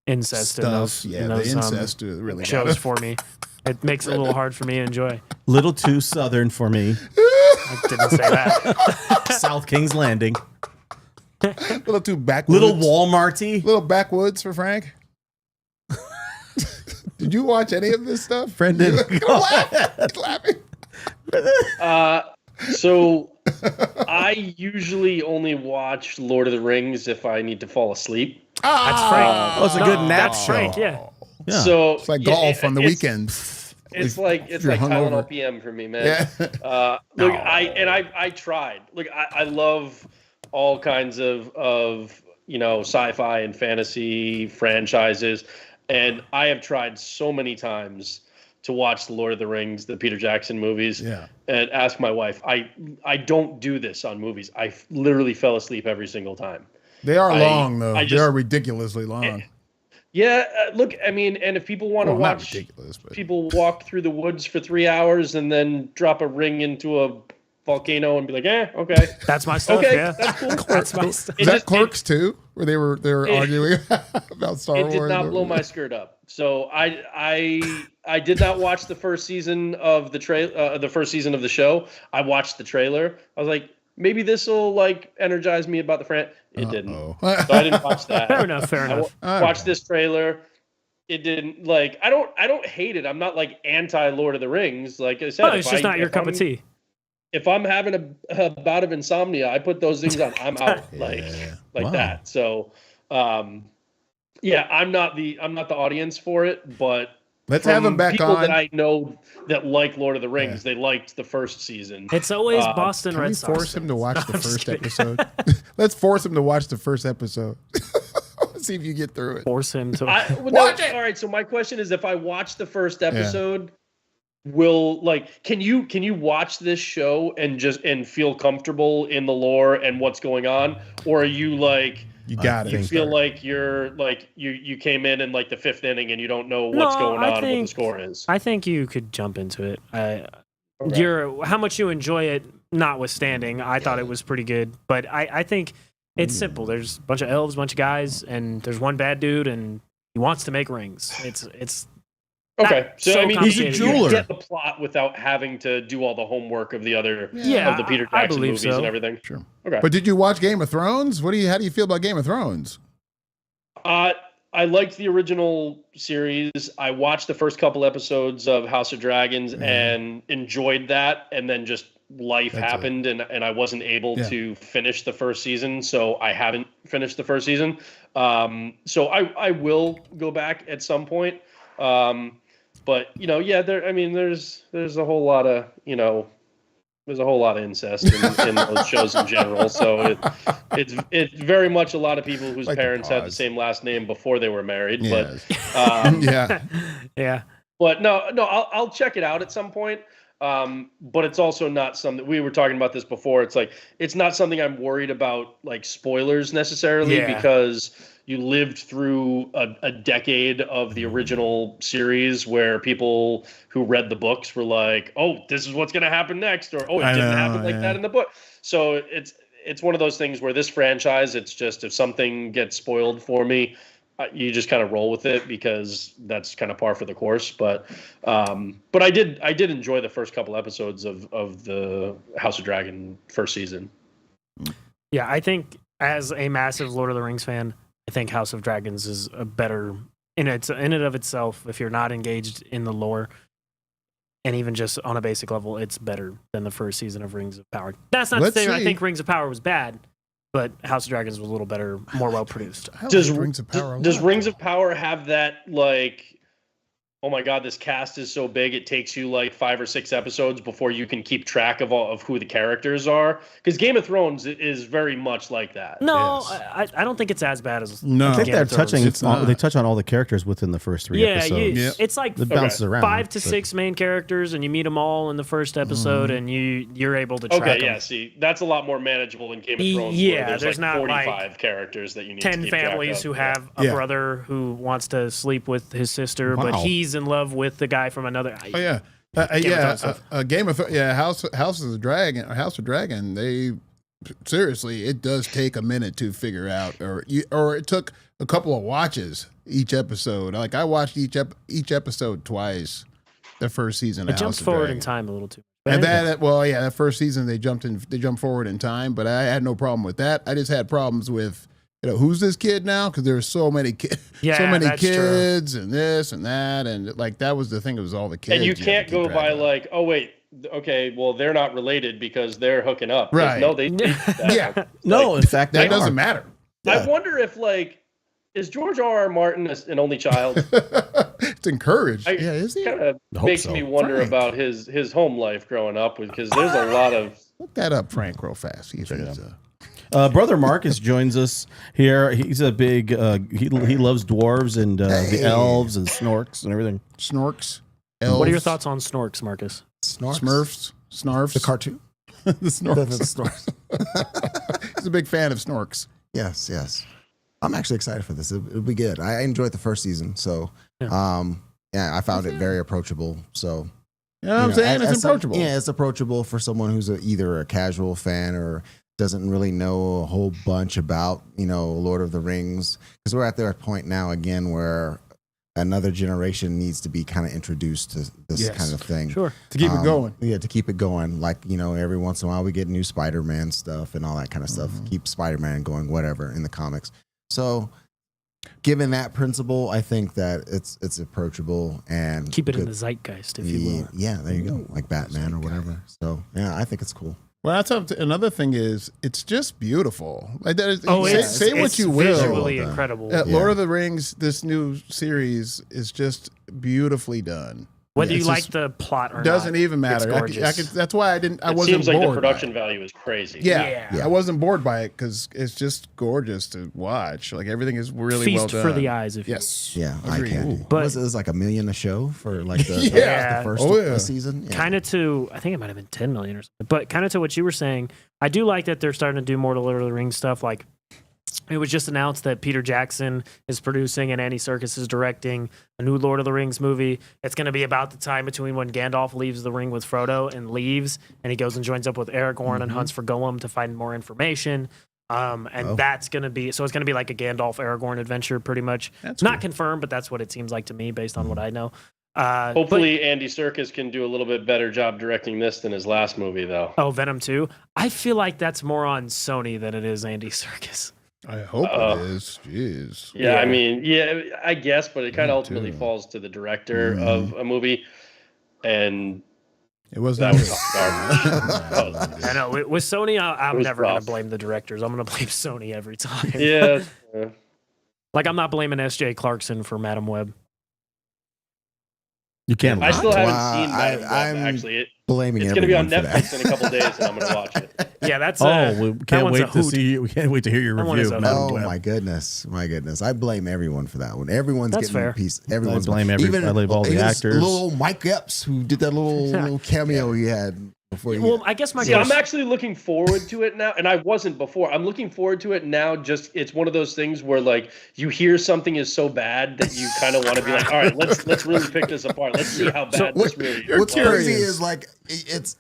incest in those, Yeah, in those the incest really got shows it. for me. It makes it a little hard for me to enjoy. Little too southern for me. I didn't say that. South King's Landing. A little too backwoods. Little Walmarty. Little backwoods for Frank. Did you watch any of this stuff? Brendan, He's laughing. So I usually only watch Lord of the Rings if I need to fall asleep. That's Frank. Oh, it's a good nap That's show. Frank, yeah. Yeah. So It's like golf on the it's- weekend. It's like you're Tylenol hungover. PM for me, man. Yeah. Look, I tried. Look, I love all kinds of sci-fi and fantasy franchises, and I have tried so many times to watch the Lord of the Rings, the Peter Jackson movies, and ask my wife. I don't do this on movies. I literally fell asleep every single time. They are long, though. I They are ridiculously long. Yeah, look, I mean, and if people want to Well, not watch ridiculous, but- people walk through the woods for 3 hours and then drop a ring into a volcano and be like, okay. That's my stuff, Okay, yeah. that's cool. That's my stuff. Is that Clerks too, where they were arguing about Star It Wars? did not blow my skirt up. So I did not watch the first season of the first season of the show. I watched the trailer. I was like, maybe this will like energize me about the franchise. It didn't. So I didn't watch that. Fair enough. I watched this trailer. It didn't like. I don't hate it. I'm not like anti Lord of the Rings. Like I said, Oh, it's just not your cup of tea. If I'm having a bout of insomnia, I put those things on. I'm out like Wow. that. So, yeah, I'm not the audience for it, but Let's have him back people on. that I know that like Lord of the Rings, they liked the first season. It's always Boston Can Red we Sox. force him to watch the I'm just first kidding. episode? Let's force him to watch the first episode. See if you get through it. Force him to. Watch it! All right. So my question is, if I watch the first episode, can you watch this show and feel comfortable in the lore and what's going on, or are you like? You got it. You feel like you're like you came in like the fifth inning and you don't know what's going on, what the score is. I think you could jump into it. Okay. How much you enjoy it, notwithstanding, I thought it was pretty good. But I think it's simple. There's a bunch of elves, a bunch of guys, and there's one bad dude, and he wants to make rings. It's Okay, so I mean, complicated. you get the plot without having to do all the homework of the other of the Peter I Jackson believe movies so. and everything. Sure. Okay. But did you watch Game of Thrones? How do you feel about Game of Thrones? I liked the original series. I watched the first couple episodes of House of Dragons and enjoyed that, and then just life happened and I wasn't able to finish the first season, so I haven't finished the first season. So I will go back at some point. But there's a whole lot of there's a whole lot of incest in those shows in general. So it's very much a lot of people whose parents had the same last name before they were married. Yes. But yeah. But no, I'll check it out at some point. But it's also not something we were talking about this before. It's like it's not something I'm worried about like spoilers necessarily because you lived through a decade of the original series where people who read the books were like, "Oh, this is what's going to happen next," or "Oh, it didn't happen like that in the book." So it's one of those things where this franchise, it's just if something gets spoiled for me, you just kind of roll with it because that's kind of par for the course. But I did enjoy the first couple episodes of the House of Dragon first season. Yeah, I think as a massive Lord of the Rings fan, I think House of Dragons is a better in and of itself. If you're not engaged in the lore, and even just on a basic level, it's better than the first season of Rings of Power. That's not to say I think Rings of Power was bad, but House of Dragons was a little better, more well produced. Does Rings of Power have that like? Oh my God, this cast is so big. It takes you like 5 or 6 episodes before you can keep track of who the characters are. Because Game of Thrones is very much like that. No, I don't think it's as bad as. I think Game they're of Thrones. they touch on all the characters within the first 3 episodes. It's like It bounces around. 5 to 6 main characters, and you meet them all in the first episode, and you're able to track them. See, that's a lot more manageable than Game of Thrones. Yeah, where there's like not 45 like characters that you need 10 to keep track families of. who have a brother who wants to sleep with his sister, but Wow. he's in love with the guy from another. Game of Thrones. House of the Dragon. House of Dragon. They seriously, it does take a minute to figure out, or it took a couple of watches each episode. Like I watched each episode twice. The first season. It jumps forward in time a little too. And that first season they jumped forward in time, but I had no problem with that. I just had problems with, who's this kid now? Because there's so many kids, and this and that, and like that was the thing. It was all the kids, and you can't go by like, oh wait, okay, well they're not related because they're hooking up. Right? No, they yeah. No, in fact, that doesn't matter. I wonder if is George R.R. Martin an only child? It's encouraged. Is he? Kind of makes me wonder about his home life growing up, because there's a lot of. Look that up, Frank, real fast. Brother Marcus joins us here. He's a big. He loves dwarves and the elves and snorks and everything. Snorks. What are your thoughts on snorks, Marcus? Smurfs. Snarfs. The cartoon. The snorks. The snorks. He's a big fan of snorks. Yes. I'm actually excited for this. It'll be good. I enjoyed the first season, so I found it very approachable. So, you know what I'm saying? It's approachable. It's approachable for someone who's either a casual fan or doesn't really know a whole bunch about, Lord of the Rings. Because we're at that point now again where another generation needs to be kind of introduced to this kind of thing. Sure. To keep it going. Yeah, to keep it going. Like, every once in a while we get new Spider-Man stuff and all that kind of stuff. Keep Spider-Man going, whatever, in the comics. So, given that principle, I think that it's approachable and keep it in the zeitgeist, if you will. Yeah, there you go, like Batman or whatever. So, yeah, I think it's cool. Well, that's another thing is it's just beautiful. Like that is, say what it's you will. Visually incredible. Lord of the Rings, this new series is just beautifully done. Whether you like the plot or doesn't not, even matter. it's gorgeous. That's why I wasn't bored. It seems like the production value is crazy. Yeah. I wasn't bored by it because it's just gorgeous to watch. Like everything is really Feast well done. for the eyes, if yes, yeah, agreed. I can. But it was like $1 million a show for like the, Yeah. the first season. Yeah. kind of to, I think it might have been 10 million or something. But kind of to what you were saying, I do like that they're starting to do more to Lord of the Rings stuff. Like it was just announced that Peter Jackson is producing and Andy Serkis is directing a new Lord of the Rings movie. It's going to be about the time between when Gandalf leaves the ring with Frodo and leaves, and he goes and joins up with Aragorn and hunts for Gollum to find more information. That's going to be, so it's going to be like a Gandalf Aragorn adventure, pretty much. That's not cool. confirmed, but that's what it seems like to me based on what I know. Hopefully Andy Serkis can do a little bit better job directing this than his last movie, though. Oh, Venom 2? I feel like that's more on Sony than it is Andy Serkis. I hope it is. Jeez. Yeah, I mean, I guess, but it kind of ultimately falls to the director of a movie, and it was that not was garbage. I know. With Sony, I'm was never going rough. to blame the directors. I'm going to blame Sony every time. Yeah. Like, I'm not blaming S.J. Clarkson for Madam Web. You can't. I still haven't Wow, seen Madam Web, I'm actually. blaming It's going to be on everyone for Netflix that. in a couple days, and I'm going to watch it. Yeah, that's We that can't one's a wait to hoot. see. We can't wait to hear your That one review. is a of Madam Oh Web. my goodness! I blame everyone for that one. Everyone's That's getting fair. a piece. Everyone's I blame all the even actors. Little Mike Epps who did that little cameo he had before. Well, I guess my See, I'm actually looking forward to it now, and I wasn't before. I'm looking forward to it now. Just it's one of those things where like you hear something is so bad that you kind of want to be like, all right, let's really pick this apart. Let's see how bad this really is. What's crazy is like it's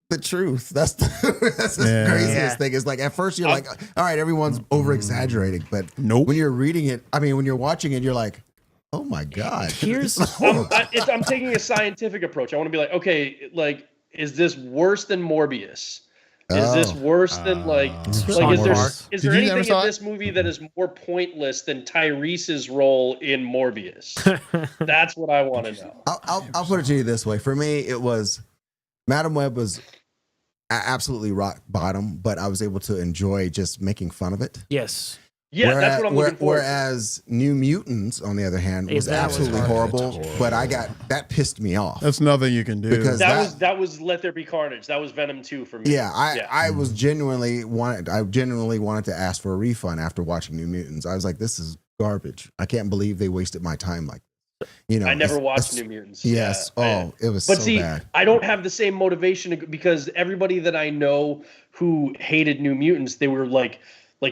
the truth. That's the craziest thing. Is like at first you're like, all right, everyone's over exaggerating, but Nope. when you're reading it, when you're watching it, you're like, oh my god. Here's I'm taking a scientific approach. I want to be like, okay, like, is this worse than Morbius? Is this worse than like is there Did you anything never in saw it? this movie that is more pointless than Tyrese's role in Morbius? That's what I want to know. I'll put it to you this way. For me, it was Madam Web was absolutely rock bottom, but I was able to enjoy just making fun of it. yes. Yeah, that's what I'm looking for. Whereas New Mutants, on the other hand, was That was absolutely horrible. But that pissed me off. That's nothing you can do. Because that was Let There Be Carnage. That was Venom 2 for me. Yeah, I genuinely wanted to ask for a refund after watching New Mutants. I was like, this is garbage. I can't believe they wasted my time like this. I never watched New Mutants. Yes. Yeah, it was but so see, bad. I don't have the same motivation because everybody that I know who hated New Mutants, they were like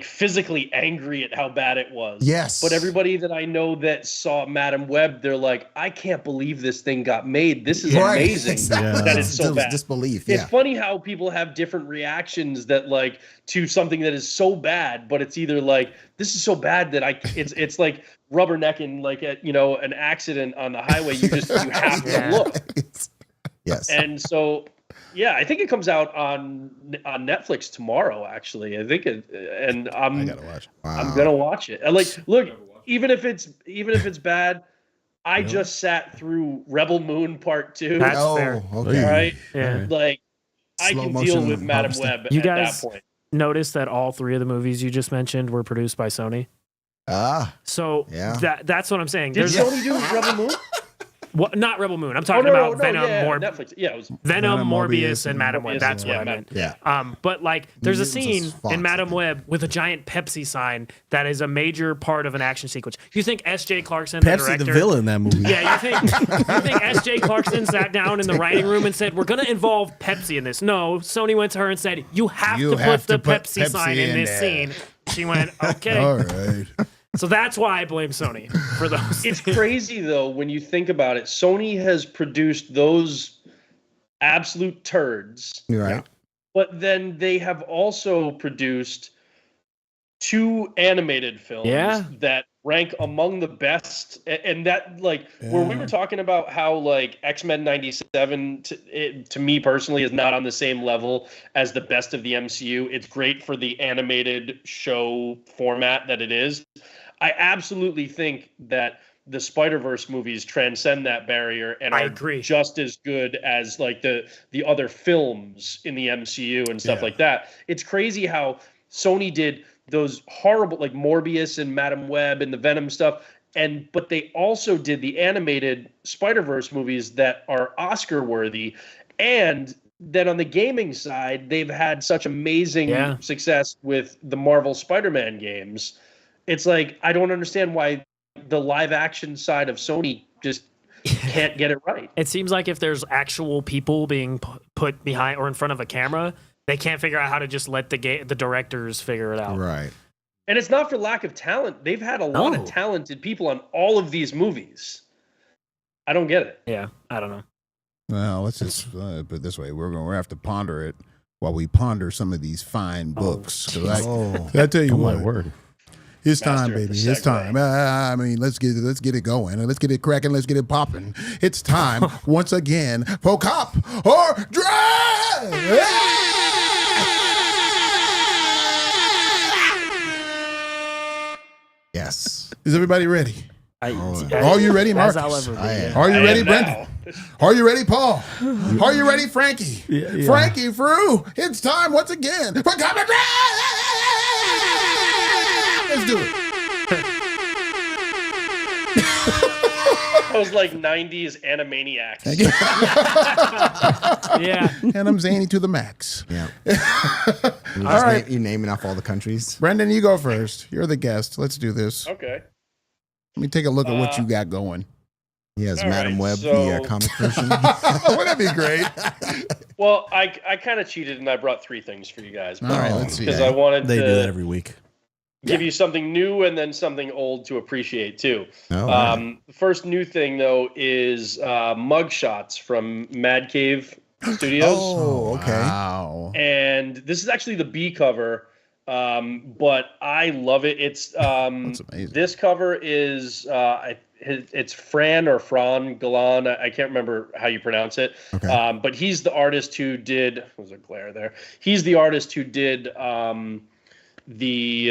physically angry at how bad it was. Yes. But everybody that I know that saw Madam Web, they're like, I can't believe this thing got made. This is amazing Exactly. that it's so bad. Disbelief. It's Yeah. funny how people have different reactions that like to something that is so bad, but it's either like this is so bad that it's like rubbernecking like at an accident on the highway. You have to look. Yes. And so Yeah, I think it comes out on Netflix tomorrow. Actually, I think it, and I gotta watch. I'm gonna watch it. And like, look, even if it's bad, I just sat through Rebel Moon Part 2. That's Oh, fair. okay. Right? Yeah. Like, I Slow can motion deal with Madam harvesting. Web You at guys that point. notice that all three of the movies you just mentioned were produced by Sony. So Yeah. that's what I'm saying. Did There's Sony do Rebel Moon? not Rebel Moon. I'm Oh, talking about Venom, yeah, more Netflix. Yeah, it was Venom, Venom, Morbius, Morbius, and Madam Web. Morbius, That's yeah, what I Madam- meant. Yeah. But like, there's a Mutants scene was Fox, in I Madam think. Web with a giant Pepsi sign that is a major part of an action sequence. You think S.J. Clarkson, the Pepsi, director, the villain in that movie. Yeah, you think S.J. Clarkson sat down in the writing room and said, "We're going to involve Pepsi in this"? No, Sony went to her and said, "You have You to have put the to put Pepsi sign Pepsi in in this there." scene." She went, "Okay." All right. So that's why I blame Sony for those. It's crazy though when you think about it. Sony has produced those absolute turds, You're right. but then they have also produced 2 animated films Yeah. that rank among the best. And that, like, where we were talking about how like X-Men 97 to me personally is not on the same level as the best of the MCU. It's great for the animated show format that it is. I absolutely think that the Spider-Verse movies transcend that barrier and I are agree. just as good as like the other films in the MCU and stuff like that. It's crazy how Sony did those horrible like Morbius and Madam Web and the Venom stuff, but they also did the animated Spider-Verse movies that are Oscar worthy. And then on the gaming side, they've had such amazing success with the Marvel Spider-Man games. It's like, I don't understand why the live action side of Sony just can't get it right. It seems like if there's actual people being put behind or in front of a camera, they can't figure out how to just let the directors figure it out. Right. And it's not for lack of talent. They've had a lot of talented people on all of these movies. I don't get it. Yeah, I don't know. Well, let's just put it this way: we're going to have to ponder it while we ponder some of these fine books. So I tell you what, My word. it's time, Master of baby. the It's time. I mean, let's get it going, and let's get it cracking. Let's get it popping. It's time once again for Cop or Drive. Yes. Is everybody ready? Are Are you ready, Marcus? I'll ever be. I am. Are you I ready, am Brendan? now. Are you ready, Paul? Are you ready, Frankie? Yeah. Frankie, Frew, it's time once again for Cop or Drive. Let's do it. That was like 90s Animaniacs. Yeah. And I'm zany to the max. Yeah. All right. You're naming off all the countries. Brendan, you go first. You're the guest. Let's do this. Okay. Let me take a look at what you got going. He has All Madam right, Web, so- the comic version. Wouldn't that be great? Well, I kind of cheated and I brought 3 things for you guys. All right, let's see. Because I wanted They to do that every week. give you something new and then something old to appreciate too. Oh, right. The first new thing though is mug shots from Mad Cave Studios. Oh, okay. Wow. And this is actually the B cover, but I love it. It's That's amazing. this cover is it's Fran or Fran Galan. I can't remember how you pronounce it. Okay. But he's the artist who did. There's a glare there. He's the artist who did the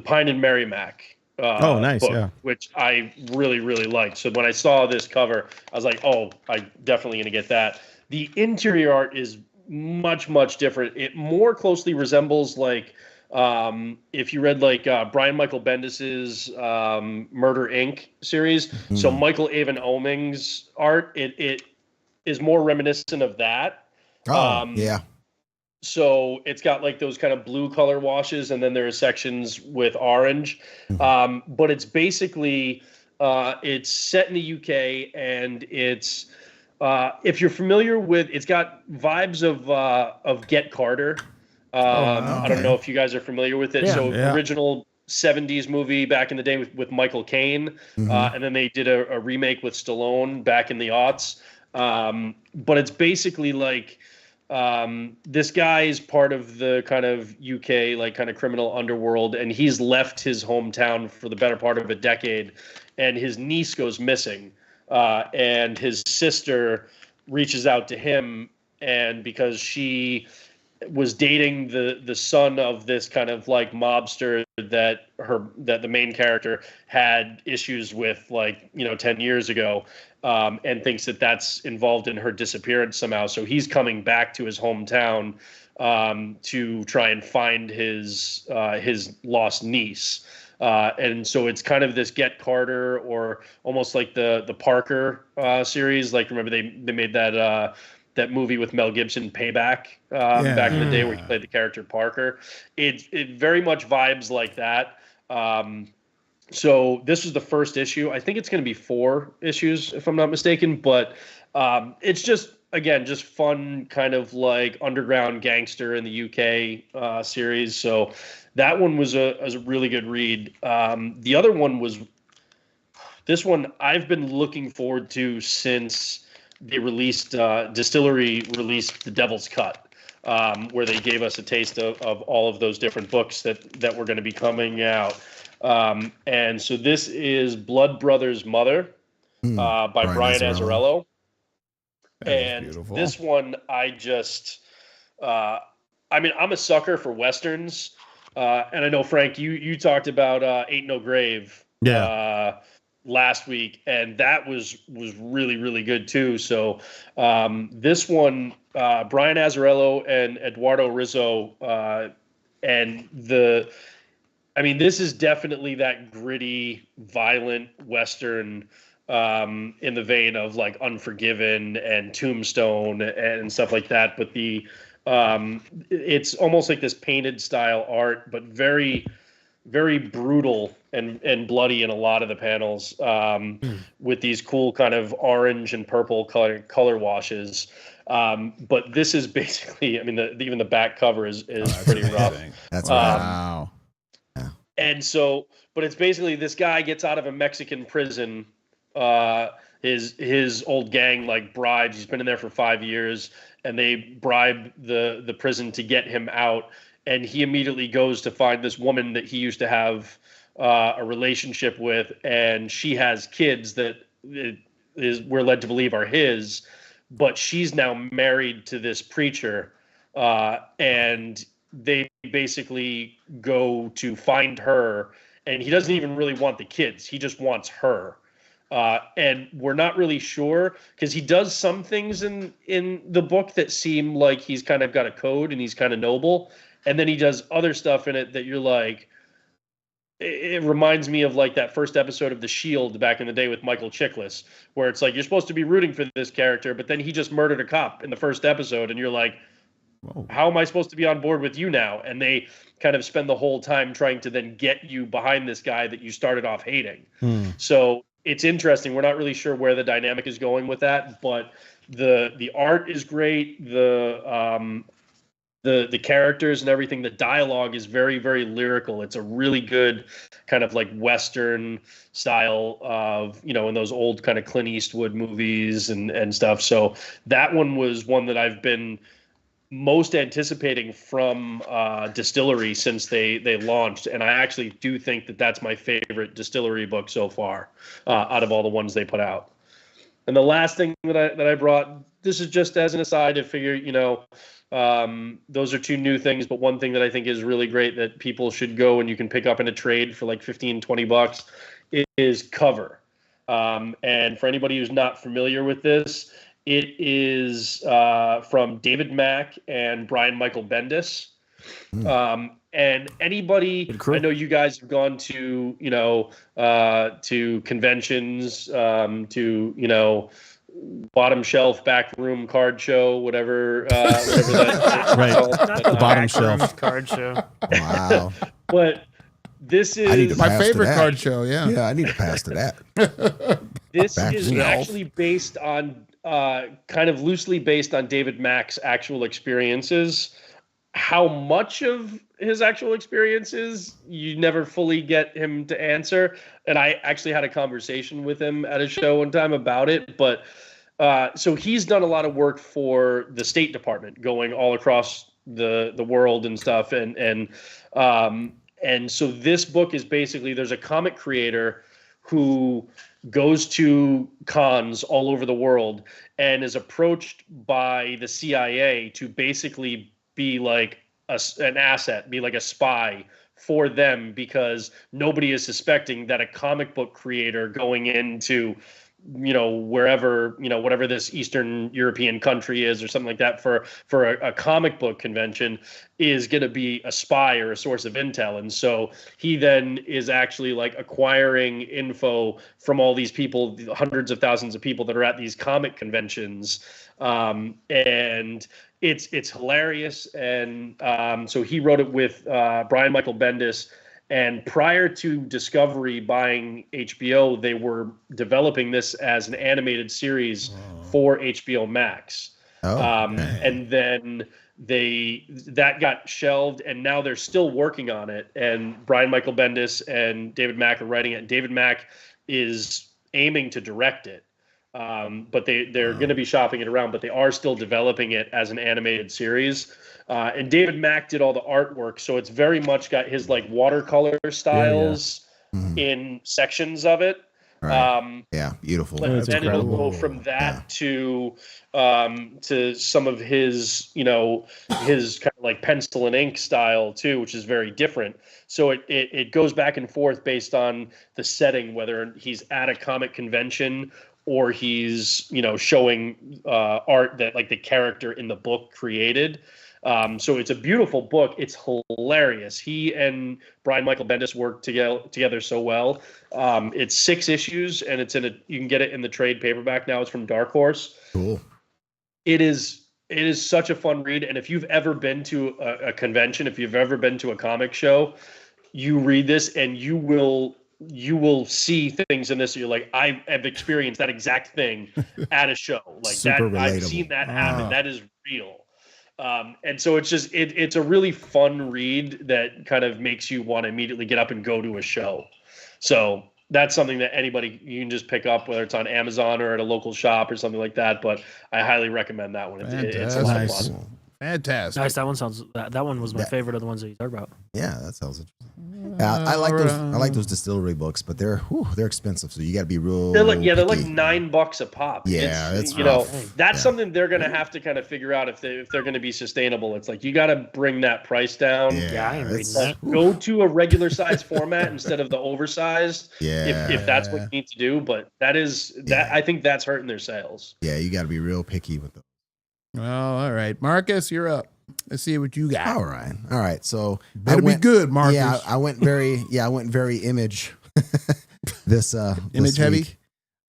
Pine and Merrimack. Oh, nice, book, yeah. which I really liked. So when I saw this cover, I was like, oh, I'm definitely gonna get that. The interior art is much different. It more closely resembles like if you read like Brian Michael Bendis's Murder Inc. series. So Michael Avon Oeming's art, it is more reminiscent of that. Oh, yeah. So it's got like those kind of blue color washes, and then there are sections with orange. But it's basically it's set in the UK, and it's if you're familiar with, it's got vibes of Get Carter. I don't know if you guys are familiar with it. Yeah. So Yeah. original 70s movie back in the day with Michael Caine, and then they did a remake with Stallone back in the aughts. But it's basically like this guy is part of the kind of UK like kind of criminal underworld, and he's left his hometown for the better part of a decade, and his niece goes missing, and his sister reaches out to him and because she was dating the son of this kind of like mobster that the main character had issues with, like, 10 years ago, and thinks that that's involved in her disappearance somehow. So he's coming back to his hometown to try and find his lost niece. And so it's kind of this Get Carter, or almost like the Parker series. Like, remember they made that movie with Mel Gibson, Payback, back in the day, where he played the character Parker. It very much vibes like that. So this was the first issue. I think it's going to be 4 issues, if I'm not mistaken. But it's just, again, just fun, kind of like underground gangster in the UK series. So that one was a really good read. The other one was this one I've been looking forward to since they released Distillery released The Devil's Cut, where they gave us a taste of all of those different books that were going to be coming out. And so this is Blood Brothers Mother by Brian Azzarello. And this one, I just, I'm a sucker for Westerns. And I know, Frank, you talked about Ain't No Grave last week, and that was really, really good too. So this one, Brian Azzarello and Eduardo Rizzo, and this is definitely that gritty, violent Western in the vein of like Unforgiven and Tombstone and stuff like that. But it's almost like this painted style art, but very, very brutal and bloody in a lot of the panels, with these cool kind of orange and purple color washes. But this is basically, even the back cover is pretty rough. That's wow. And so, but it's basically this guy gets out of a Mexican prison. His old gang like bribes. He's been in there for 5 years, and they bribe the prison to get him out. And he immediately goes to find this woman that he used to have a relationship with, and she has kids that we're led to believe are his, but she's now married to this preacher, and they basically go to find her, and he doesn't even really want the kids. He just wants her. And we're not really sure, because he does some things in the book that seem like he's kind of got a code and he's kind of noble. And then he does other stuff in it that you're like, it reminds me of like that first episode of The Shield back in the day with Michael Chiklis, where it's like, you're supposed to be rooting for this character, but then he just murdered a cop in the first episode. And you're like, whoa, how am I supposed to be on board with you now? And they kind of spend the whole time trying to then get you behind this guy that you started off hating. So it's interesting. We're not really sure where the dynamic is going with that, but the art is great. The characters and everything, the dialogue is very, very lyrical. It's a really good kind of like Western style of, in those old kind of Clint Eastwood movies and stuff. So that one was one that I've been most anticipating from Distillery since they launched. And I actually do think that that's my favorite Distillery book so far, out of all the ones they put out. And the last thing that I brought, this is just as an aside to figure, those are 2 new things, but one thing that I think is really great that people should go and you can pick up in a trade for like $15-20 is Cover. And for anybody who's not familiar with this, it is from David Mack and Brian Michael Bendis. And anybody, I know you guys have gone to, to conventions, to, bottom shelf back room card show, whatever that right, the bottom shelf card show. Wow. But this is my favorite card show. Yeah, I need to pass to that. This is actually based on kind of loosely based on David Mack's actual experiences. How much of his actual experiences, you never fully get him to answer. And I actually had a conversation with him at a show one time about it. But so he's done a lot of work for the State Department, going all across the world and stuff. And so this book is basically, there's a comic creator who goes to cons all over the world and is approached by the CIA to basically be like an asset, be like a spy for them, because nobody is suspecting that a comic book creator going into wherever, whatever this Eastern European country is or something like that for a comic book convention is going to be a spy or a source of intel. And so he then is actually like acquiring info from all these people, hundreds of thousands of people that are at these comic conventions. And it's hilarious. And so he wrote it with Brian Michael Bendis. And prior to Discovery buying HBO, they were developing this as an animated series for HBO Max. And then that got shelved, and now they're still working on it. And Brian Michael Bendis and David Mack are writing it. And David Mack is aiming to direct it. But they're going to be shopping it around, but they are still developing it as an animated series. And David Mack did all the artwork, so it's very much got his like watercolor styles in sections of it. Right. Beautiful. But then it'll go from that to some of his, his kind of like pencil and ink style too, which is very different. So it goes back and forth based on the setting, whether he's at a comic convention or he's, showing art that like the character in the book created. So it's a beautiful book. It's hilarious. He and Brian Michael Bendis worked together so well. It's 6 issues, and you can get it in the trade paperback now. It's from Dark Horse. Cool. It is such a fun read. And if you've ever been to a convention, if you've ever been to a comic show, you read this and you will see things in this that you're like, I have experienced that exact thing at a show. Like Super that, I've relatable. seen that happen. That is real. And so it's a really fun read that kind of makes you want to immediately get up and go to a show. So that's something that anybody, you can just pick up, whether it's on Amazon or at a local shop or something like that. But I highly recommend that one. It's a lot of Fantastic. fun. Fantastic. Nice. That one was my favorite of the ones that you talked about. Yeah, that sounds interesting. I like those. I like those distillery books, but they're expensive, so you got to be real. They're like they're like picky. $9 a pop. Yeah, it's, that's rough. that's something they're gonna have to kind of figure out if they're gonna be sustainable. It's like you got to bring that price down. Yeah, I ain't reading it's- that. Go to a regular size format instead of the oversized. Yeah. If that's what you need to do, but I think that's hurting their sales. Yeah, you got to be real picky with them. Well, all right, Marcus, you're up. Let's see what you got. All right. So Better be good, Marcus. Yeah, I went very image this Image heavy? week.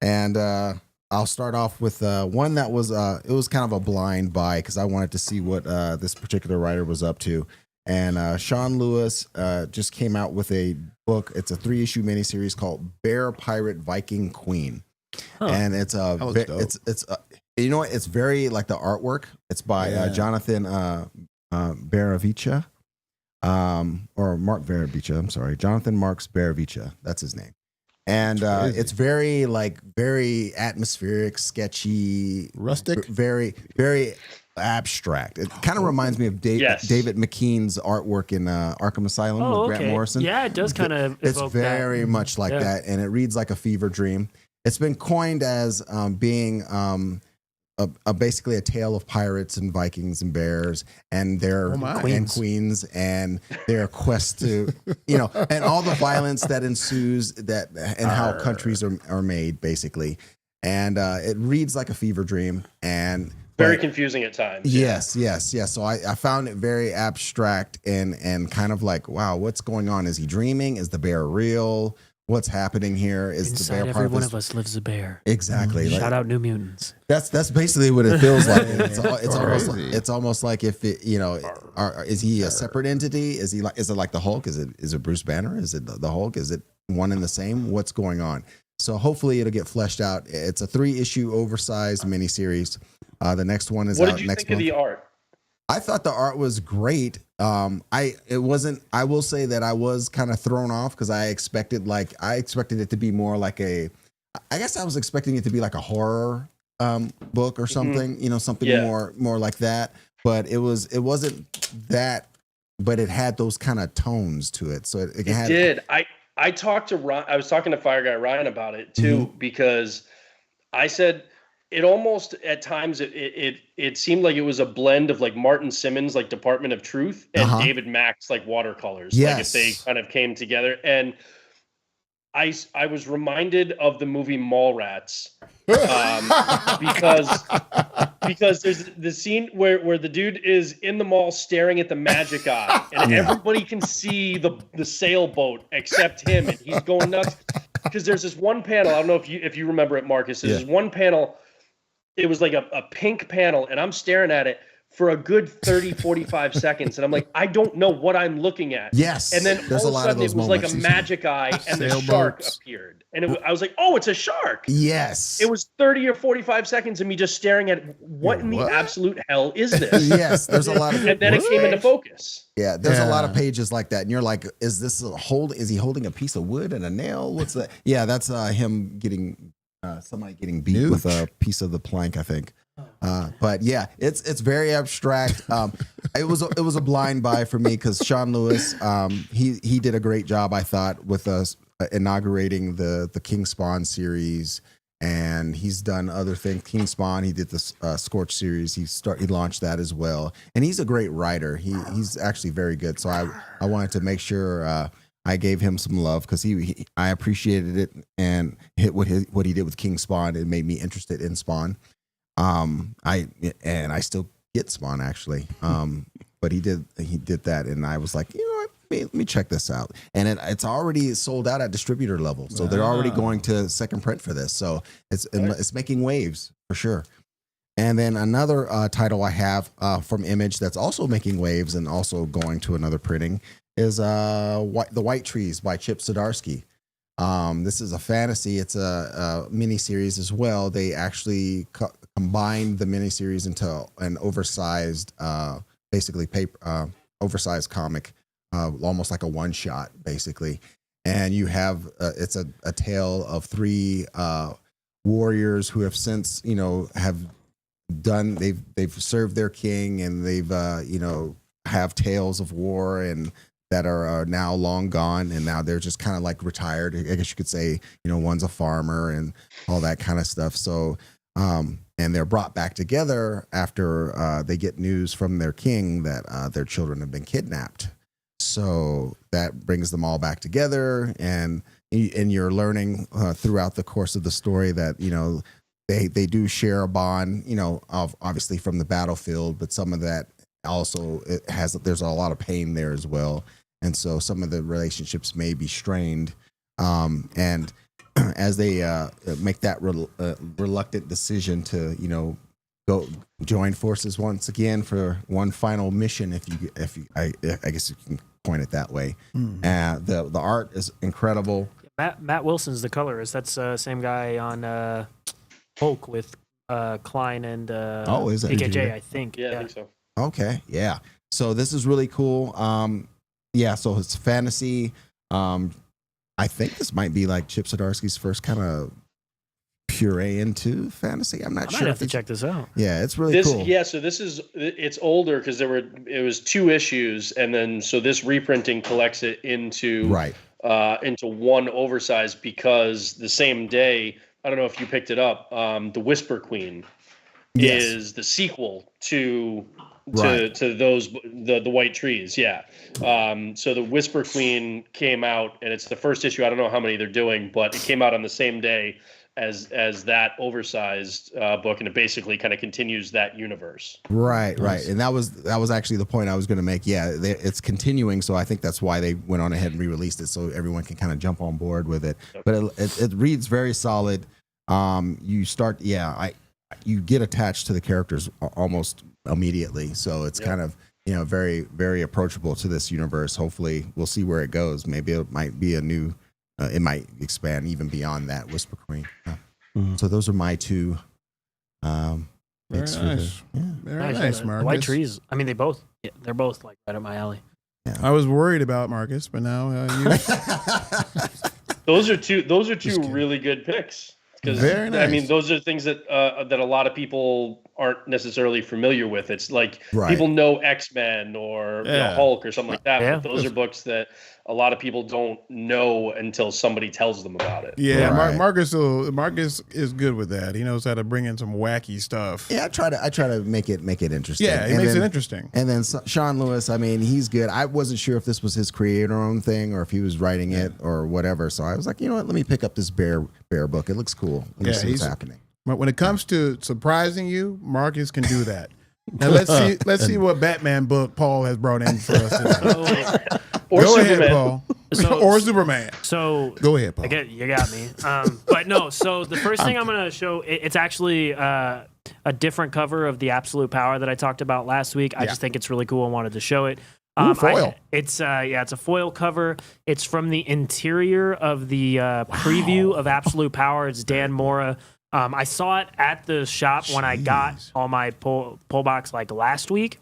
And I'll start off with one that was it was kind of a blind buy because I wanted to see what this particular writer was up to. And Sean Lewis just came out with a book. It's a 3-issue miniseries called Bear Pirate Viking Queen. And it's looks dope. it's you know what? It's very like the artwork. It's by Jonathan Baravicha, or Mark Baravicha. I'm sorry, Jonathan Marks Baravicha. That's his name. And it's very atmospheric, sketchy, Rustic? very abstract. It kind of reminds me of David McKean's artwork in Arkham Asylum with Grant Morrison. Yeah, it does kind of. It's very much like that, and it reads like a fever dream. It's been coined as being basically a tale of pirates and Vikings and bears and their queens and their quest to, and all the violence that ensues and how countries are made, basically. And it reads like a fever dream and very confusing at times. Yes. So I found it very abstract and kind of like, wow, what's going on? Is he dreaming? Is the bear real? What's happening here? Is Inside the bear every part of one this? of us lives a bear. Exactly. Shout out New Mutants. That's basically what it feels like. It's almost like if it, is he a separate entity? Is it like the Hulk? Is it Bruce Banner? Is it the Hulk? Is it one and the same? What's going on? So hopefully it'll get fleshed out. It's a 3-issue oversized miniseries. The next one is Out next month. What did you think of the art? I thought the art was great. I will say that I was kind of thrown off because I expected it to be more like I was expecting it to be like a horror book or something, something more like that. But it wasn't that, but it had those kind of tones to it. So it had. Did. I talked to Ryan, I was talking to Fire Guy Ryan about it too, because I said it almost at times it seemed like it was a blend of like Martin Simmons, like Department of Truth, and David Mack's like watercolors. Like if they kind of came together. And I was reminded of the movie Mallrats, because there's the scene where the dude is in the mall staring at the magic eye, and everybody can see the sailboat except him, and he's going nuts because there's this one panel. I don't know if you remember it, Marcus. There's this one panel. It was like a pink panel, and I'm staring at it for a good 30, 45 seconds. And I'm like, I don't know what I'm looking at. Yes. And then there's all of a sudden it was like a magic eye and the shark appeared. And I was like, oh, it's a shark. Yes. It was 30 or 45 seconds of me just staring at what in the absolute hell is this? Yes. There's a lot of and then it came into focus. Yeah, there's a lot of pages like that. And you're like, is he holding a piece of wood and a nail? What's that? Yeah, that's him getting somebody getting beat with a piece of the plank, I think. But yeah, it's very abstract. It was a blind buy for me because Sean Lewis, he did a great job, I thought, with us inaugurating the King Spawn series, and he's done other things. King Spawn, he did the Scorch series. He launched that as well, and he's a great writer. He's actually very good. So I wanted to make sure I gave him some love because I appreciated it, and what he did with King Spawn. It made me interested in Spawn. I still get Spawn actually. But he did that, and I was like, you know what, let me check this out. And it's already sold out at distributor level, so they're already going to second print for this. So it's making waves for sure. And then another title I have from Image that's also making waves and also going to another printing is The White Trees by Chip Zdarsky. This is a fantasy. It's a mini series as well. They actually combined the mini series into an oversized, basically oversized comic, almost like a one shot, basically. And you have it's a tale of three warriors who have since they've served their king, and they've have tales of war and that are now long gone, and now they're just kind of like retired. I guess you could say, one's a farmer and all that kind of stuff. So, and they're brought back together after they get news from their king that their children have been kidnapped. So that brings them all back together, and you're learning throughout the course of the story that they do share a bond, of obviously from the battlefield, but some of that also there's a lot of pain there as well. And so some of the relationships may be strained. And as they make that reluctant decision to, go join forces once again for one final mission, I guess you can point it that way. The art is incredible. Matt Wilson's the colorist. That's same guy on Hulk with Klein and is that AKJ, I think. Yeah, I think so. Okay, yeah. So this is really cool. So it's fantasy. I think this might be like Chip Zdarsky's first kind of puree into fantasy. I'm not sure. I might have to check this out. Yeah, it's really cool. Yeah, so it's older because it was 2 issues, and then so this reprinting collects it into one oversized, because the same day, I don't know if you picked it up, The Whisper Queen is the sequel to those the White Trees. So The Whisper Queen came out, and it's the first issue. I don't know how many they're doing, but it came out on the same day as that oversized book, and it basically kind of continues that universe. Right. And that was actually the point I was going to make. Yeah, it's continuing, so I think that's why they went on ahead and re-released it, so everyone can kind of jump on board with it. Yep. But it reads very solid. You get attached to the characters almost immediately, so it's kind of very, very approachable to this universe. Hopefully we'll see where it goes. Maybe it might be a new it might expand even beyond that Whisper Queen. So those are my 2 very nice. Very nice, Marcus. White Trees, I mean, they're both like right up my alley. I was worried about Marcus, but now you those are two really good picks. Because nice. I mean, those are things that a lot of people aren't necessarily familiar with. It's like people know Xmen or Hulk or something like that. But those are books that a lot of people don't know until somebody tells them about it. Yeah, Right. Marcus is good with that. He knows how to bring in some wacky stuff. Yeah, I try to make it interesting. Yeah, he And makes then- it interesting. And then Sean Lewis, I mean, he's good. I wasn't sure if this was his creator-owned thing or if he was writing it or whatever. So I was like, you know what? Let me pick up this bear book. It looks cool. Let me see what's happening. But when it comes to surprising you, Marcus can do that. Now let's see what Batman book Paul has brought in for us today. Or Go Superman. ahead, Paul. Or Superman. So Go ahead, Paul. you got me. But no, so the first thing I'm going to show, it's actually a different cover of the Absolute Power that I talked about last week. I just think it's really cool. I wanted to show it. Foil. It's a foil cover. It's from the interior of the preview of Absolute Power. It's Dan Mora. I saw it at the shop when I got all my pull box like last week.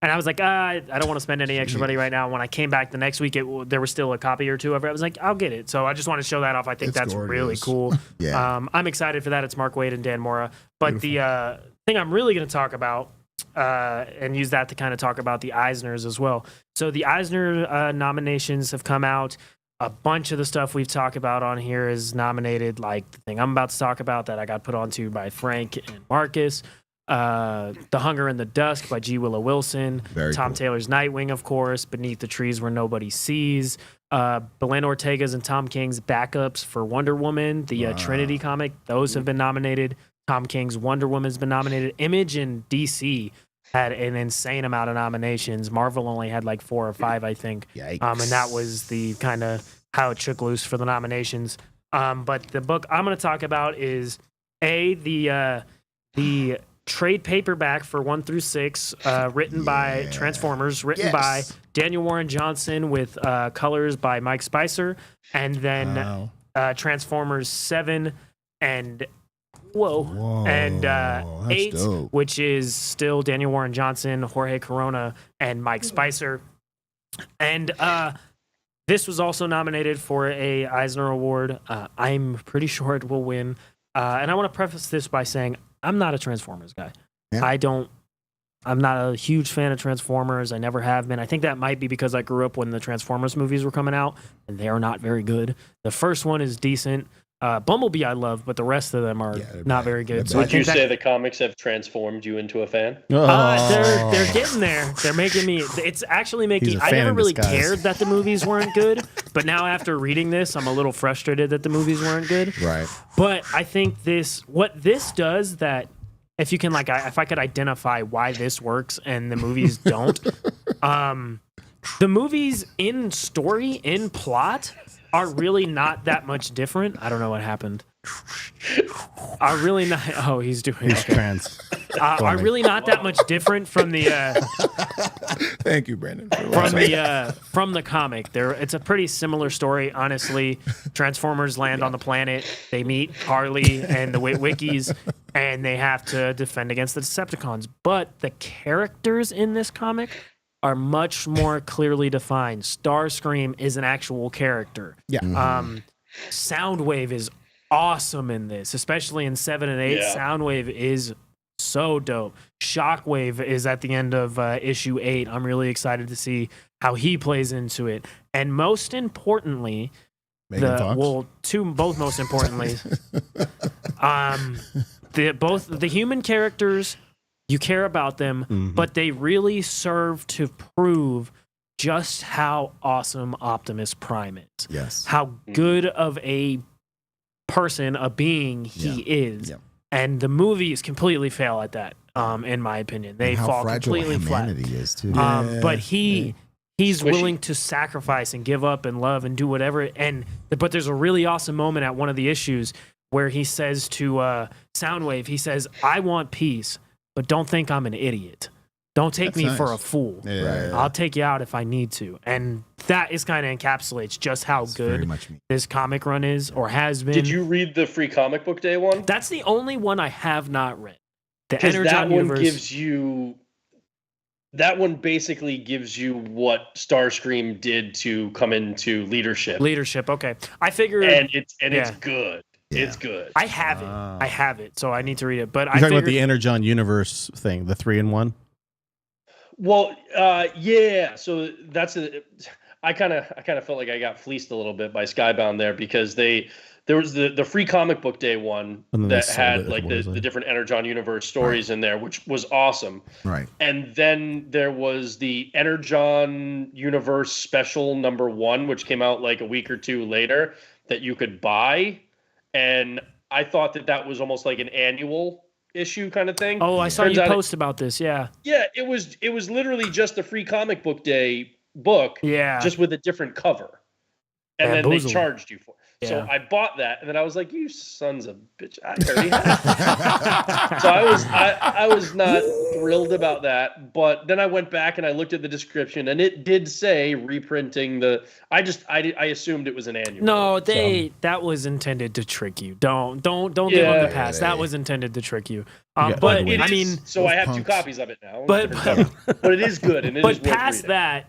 And I was like, I don't want to spend any extra money right now. When I came back the next week, there was still a copy or two of it. I was like, I'll get it. So I just want to show that off. I think It's that's gorgeous. really cool. Yeah. I'm excited for that. It's Mark Waid and Dan Mora. But the thing I'm really going to talk about and use that to kind of talk about the Eisners as well. So the Eisner nominations have come out. A bunch of the stuff we've talked about on here is nominated, like the thing I'm about to talk about that I got put onto by Frank and Marcus. The Hunger in the Dusk by G. Willow Wilson. Very Tom cool. Taylor's Nightwing, of course. Beneath the Trees Where Nobody Sees. Belen Ortega's and Tom King's backups for Wonder Woman, the Trinity comic. Those have been nominated. Tom King's Wonder Woman's been nominated. Image and DC had an insane amount of nominations. Marvel only had like 4 or 5, I think. Yikes. And that was the kind of how it shook loose for the nominations. But the book I'm going to talk about is the trade paperback for 1 through 6, written by Transformers, written by Daniel Warren Johnson with colors by Mike Spicer, and then Transformers 7 and and that's 8, dope. which is still Daniel Warren Johnson, Jorge Corona, and Mike Spicer. And this was also nominated for a Eisner Award. I'm pretty sure it will win. And I want to preface this by saying I'm not a Transformers guy. Yeah. I'm not a huge fan of Transformers. I never have been. I think that might be because I grew up when the Transformers movies were coming out, and they are not very good. The first one is decent. Bumblebee I love, but the rest of them are not very good. So I Would you think say the comics have transformed you into a fan? they're getting there. They're making me. It's actually making. He's a I fan never in really disguise. cared that the movies weren't good, but now after reading this, I'm a little frustrated that the movies weren't good. Right. But I think what this does that if you can if I could identify why this works and the movies don't, the movies in story, in plot, are really not that much different. I don't know what happened. Are really not. Oh, he's doing. He's Okay. trans. Are really not that much different from the Thank you, Brandon. from the comic. It's a pretty similar story, honestly. Transformers land on the planet. They meet Harley and the Witwickies, and they have to defend against the Decepticons. But the characters in this comic are much more clearly defined. Starscream is an actual character. Yeah. Soundwave is awesome in this, especially in 7 and 8. Yeah. Soundwave is so dope. Shockwave is at the end of issue 8. I'm really excited to see how he plays into it. And most importantly, Megan Fox? both most importantly, both the human characters, you care about them, but they really serve to prove just how awesome Optimus Prime is. Yes. How good of a person, a being he is. Yeah. And the movies completely fail at that, in my opinion. They And how fall fragile completely flat. humanity is too. But he's Squishy. willing to sacrifice and give up and love and do whatever. But there's a really awesome moment at one of the issues where he says to Soundwave, he says, "I want peace, but don't think I'm an idiot. Don't take That's me for nice. a fool. Yeah. I'll take you out if I need to." And that is kind of encapsulates just how It's very good much me. this comic run is or has been. Did you read the Free Comic Book Day one? That's the only one I have not read. The Because that Energon one universe. gives you. That one basically gives you what Starscream did to come into leadership, leadership. Okay, I figured. and it's Yeah. good. Yeah. It's good. I have it. I have it, so I need to read it. But You're I talking figured about the Energon universe thing, the 3-in-1. Well, yeah. So that's I kind of felt like I got fleeced a little bit by Skybound there because there was the free comic book day one that had like the different Energon universe stories in there, which was awesome. Right. And then there was the Energon universe special #1, which came out like a week or two later that you could buy. And I thought that was almost like an annual issue kind of thing. Oh, I saw you post about this. Yeah. Yeah, it was literally just a free comic book day book, just with a different cover. And then they charged you for it. Yeah. So I bought that, and then I was like, "You sons of bitch!" I already have it. So I was not thrilled about that. But then I went back and I looked at the description, and it did say reprinting the. I assumed it was an annual. No, that was intended to trick you. Don't give them the pass. That was intended to trick you. But I mean, so I have 2 copies of it now. But it is good, and it is worth past reading. that,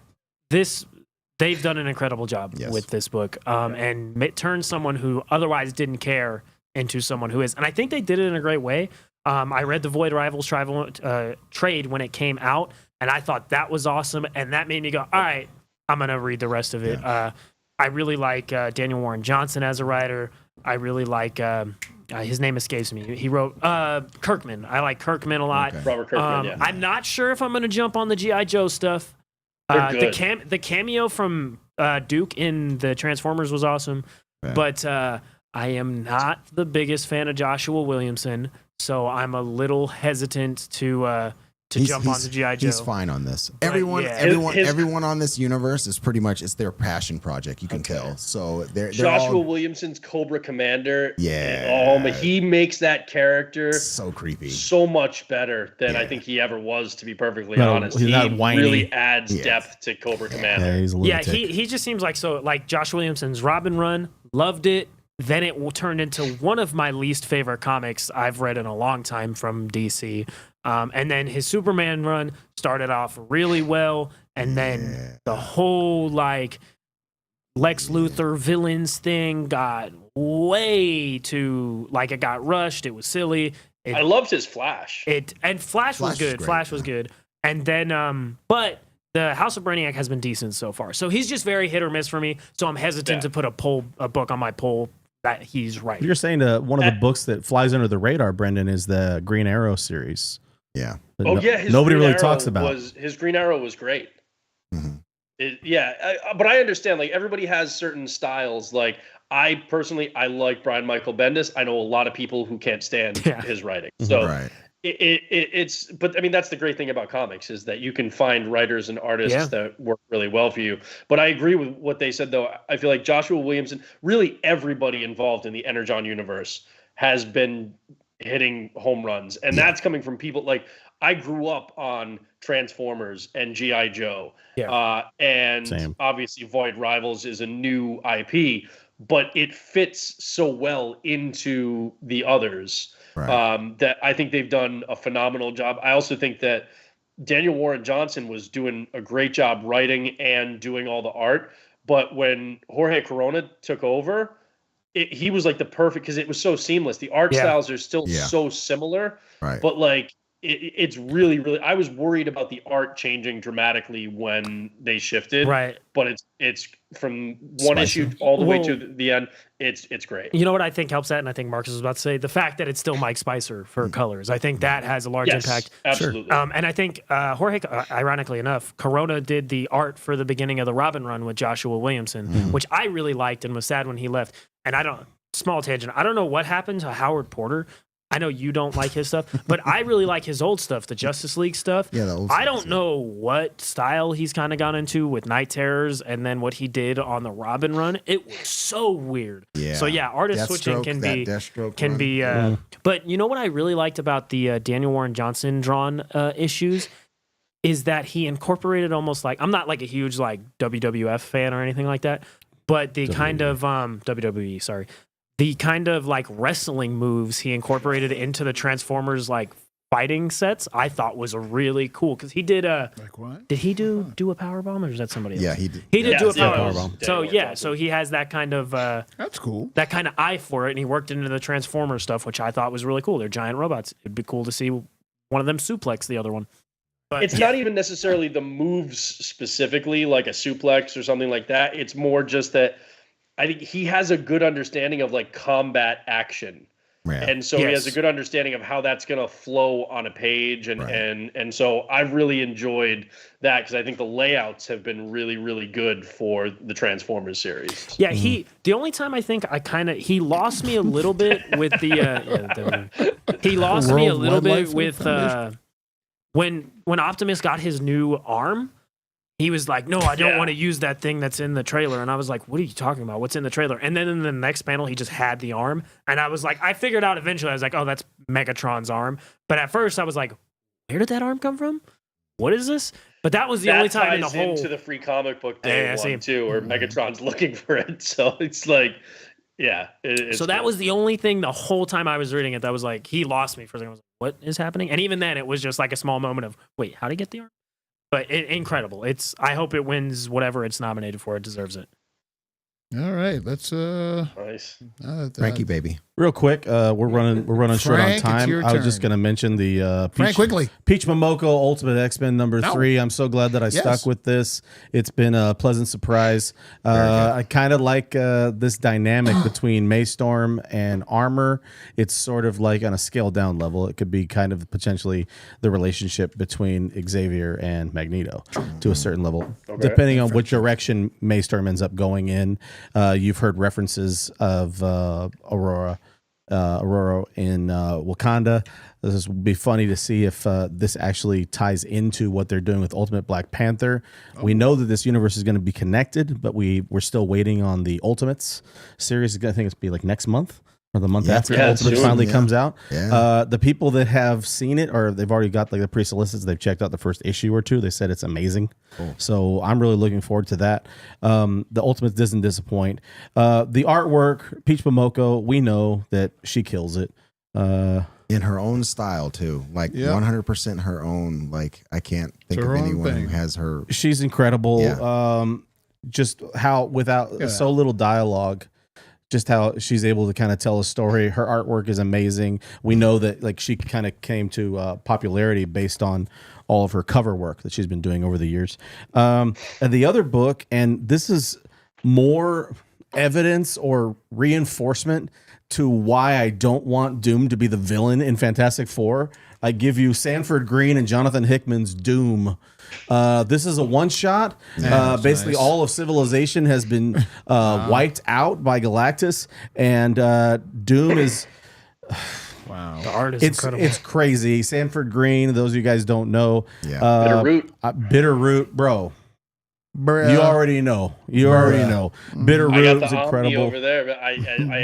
they've done an incredible job with this book, and turned someone who otherwise didn't care into someone who is. And I think they did it in a great way. I read the Void Rivals trade when it came out, and I thought that was awesome. And that made me go, all right, I'm going to read the rest of it. Yeah. I really like Daniel Warren Johnson as a writer. I really like his name escapes me. He wrote Kirkman. I like Kirkman a lot. Okay. Robert Kirkman, I'm not sure if I'm going to jump on the G.I. Joe stuff. The cameo from Duke in the Transformers was awesome, but I am not the biggest fan of Joshua Williamson, so I'm a little hesitant to jump on the G.I. Joe. He's fine on this. But, Everyone on this universe is pretty much it's their passion project. You can tell. So they're Joshua all, Williamson's Cobra Commander. Yeah. He makes that character so creepy, so much better than I think he ever was. To be perfectly honest, he's not whiny. Really adds depth to Cobra Commander. Yeah, he's a lunatic. he just seems like Josh Williamson's Robin run. Loved it. Then it turned into one of my least favorite comics I've read in a long time from DC. And then his Superman run started off really well. And then the whole Lex Luthor villains thing got way too, it got rushed. It was silly. I loved his Flash. Flash was good. Great, Flash was good. And then, but the House of Brainiac has been decent so far. So he's just very hit or miss for me. So I'm hesitant to put a book on my poll that he's right. You're saying one of the books that flies under the radar, Brendan, is the Green Arrow series. Yeah. Nobody really talks about. His Green Arrow was great. Mm-hmm. But I understand. Everybody has certain styles. I personally, I like Brian Michael Bendis. I know a lot of people who can't stand his writing. So it's. But I mean, that's the great thing about comics is that you can find writers and artists that work really well for you. But I agree with what they said, though. I feel like Joshua Williamson, really everybody involved in the Energon universe has been hitting home runs, and that's coming from people I grew up on Transformers and G.I. Joe, and obviously Void Rivals is a new IP, but it fits so well into the others that I think they've done a phenomenal job. I also think that Daniel Warren Johnson was doing a great job writing and doing all the art, but when Jorge Corona took over, he was the perfect, because it was so seamless. The art styles are still so similar, but it's really, really. I was worried about the art changing dramatically when they shifted, but it's from one issue all the way to the end. It's great. You know what I think helps that, and I think Marcus was about to say the fact that it's still Mike Spicer for colors. I think that has a large impact. Absolutely. And I think Jorge, ironically enough, Corona did the art for the beginning of the Robin run with Joshua Williamson, which I really liked and was sad when he left. And small tangent, I don't know what happened to Howard Porter. I know you don't like his stuff, but I really like his old stuff, the Justice League stuff. Yeah, the old I don't know what style he's kind of gone into with Night Terrors and then what he did on the Robin run. It was so weird. Yeah. So artist switching can be. But you know what I really liked about the Daniel Warren Johnson drawn issues is that he incorporated almost I'm not a huge WWF fan or anything like that, but the kind of WWE, sorry. The kind of wrestling moves he incorporated into the Transformers fighting sets, I thought was a really cool, because he did what? Did he do a power bomb, or was that somebody else? Yeah, he did. He did do a power bomb. So he has that kind of that's cool. That kind of eye for it, and he worked into the Transformers stuff, which I thought was really cool. They're giant robots. It'd be cool to see one of them suplex the other one. But It's not even necessarily the moves specifically, like a suplex or something like that. It's more just that I think he has a good understanding of like combat action. Yeah. And so he has a good understanding of how that's going to flow on a page, and so I've really enjoyed that because I think the layouts have been really, really good for the Transformers series. Yeah, the only time I think he lost me a little bit with he lost me a little bit with when Optimus got his new arm. He was like, no, I don't want to use that thing that's in the trailer. And I was like, what are you talking about? What's in the trailer? And then in the next panel, he just had the arm. And I was like, I figured out eventually, I was like, oh, that's Megatron's arm. But at first I was like, where did that arm come from? What is this? But that was the only time in the whole... into the free comic book day one too, where Megatron's looking for it. So it's like, so that was the only thing the whole time I was reading it that was like, he lost me for a second. I was like, what is happening? And even then it was just like a small moment of, wait, how did he get the arm? But incredible. I hope it wins whatever it's nominated for. It deserves it. All right, let's nice. Frankie, baby. Real quick, we're running short on time. I was just going to mention the Frank quickly. Peach Momoko Ultimate X-Men number 3. I'm so glad that I stuck with this. It's been a pleasant surprise. I kind of like this dynamic between Maystorm and Armor. It's sort of like on a scaled down level. It could be kind of potentially the relationship between Xavier and Magneto to a certain level, depending on which direction Maystorm ends up going in. You've heard references of Aurora in Wakanda. This will be funny to see if this actually ties into what they're doing with Ultimate Black Panther. We know that this universe is going to be connected, but we're still waiting on the Ultimates series. I think it's be like next month or the month after Ultimate finally comes out. The people that have seen it, or they've already got like the pre-solicits, they've checked out the first issue or two. They said it's amazing. So I'm really looking forward to that. The Ultimate doesn't disappoint. The artwork, Peach Momoko, we know that she kills it. In her own style too, like 100% her own. Like I can't think of anyone who has her. She's incredible. Just how without so little dialogue, just how she's able to kind of tell a story. Her artwork is amazing. We know that like she kind of came to popularity based on all of her cover work that she's been doing over the years. And the other book, and this is more evidence or reinforcement to why I don't want Doom to be the villain in Fantastic Four. I give you Sanford Green and Jonathan Hickman's Doom. This is a one-shot. Basically, all of civilization has been wiped out by Galactus, and Doom is... Wow. The art is incredible. It's crazy. Sanford Green, those of you guys don't know. Bitterroot, bro. You already know. Bitterroot is incredible. Over there, but I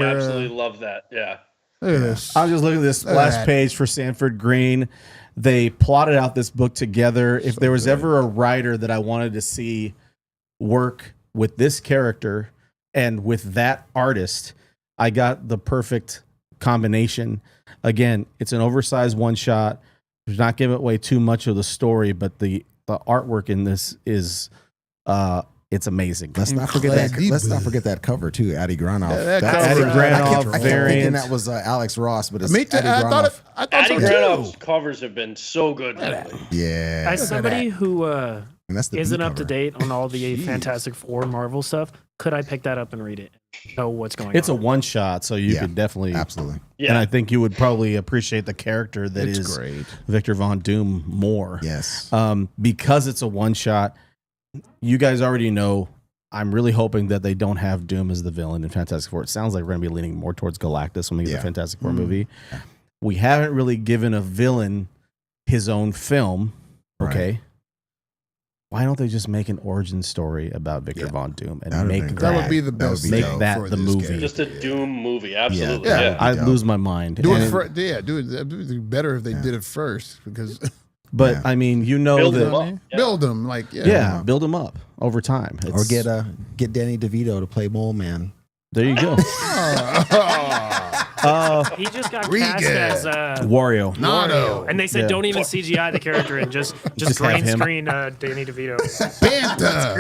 absolutely love that. Yeah. Look at this. I was just looking at this last page for Sanford Green. They plotted out this book together. If there was ever a writer that I wanted to see work with this character and with that artist, I got the perfect combination. Again, it's an oversized one shot. Does not give away too much of the story, but the artwork in this is it's amazing. Let's not forget that cover too, Addy Granoff. Addy Granoff I kept thinking that was Alex Ross, but it's Addy Granoff. I thought Addy Granoff's covers have been so good lately. Yeah. As somebody who isn't up to date on all the Fantastic Four Marvel stuff, could I pick that up and read it? Know what's going on? It's a one shot, so you could definitely absolutely. Yeah. And I think you would probably appreciate the character that is great. Victor Von Doom more. Yes. Because it's a one shot. You guys already know. I'm really hoping that they don't have Doom as the villain in Fantastic Four. It sounds like we're going to be leaning more towards Galactus when we get the Fantastic Four movie. Yeah. We haven't really given a villain his own film. Okay. Right. Why don't they just make an origin story about Victor Von Doom and make that would be the best. Make that the movie. Game. Just a Doom movie. Absolutely. Yeah. I'd lose my mind. Do it better if they did it first because. But I mean, build them like build them up over time, or get Danny DeVito to play Mole Man. There you go. He just got cast as Wario, and they said don't even CGI the character and just green screen Danny DeVito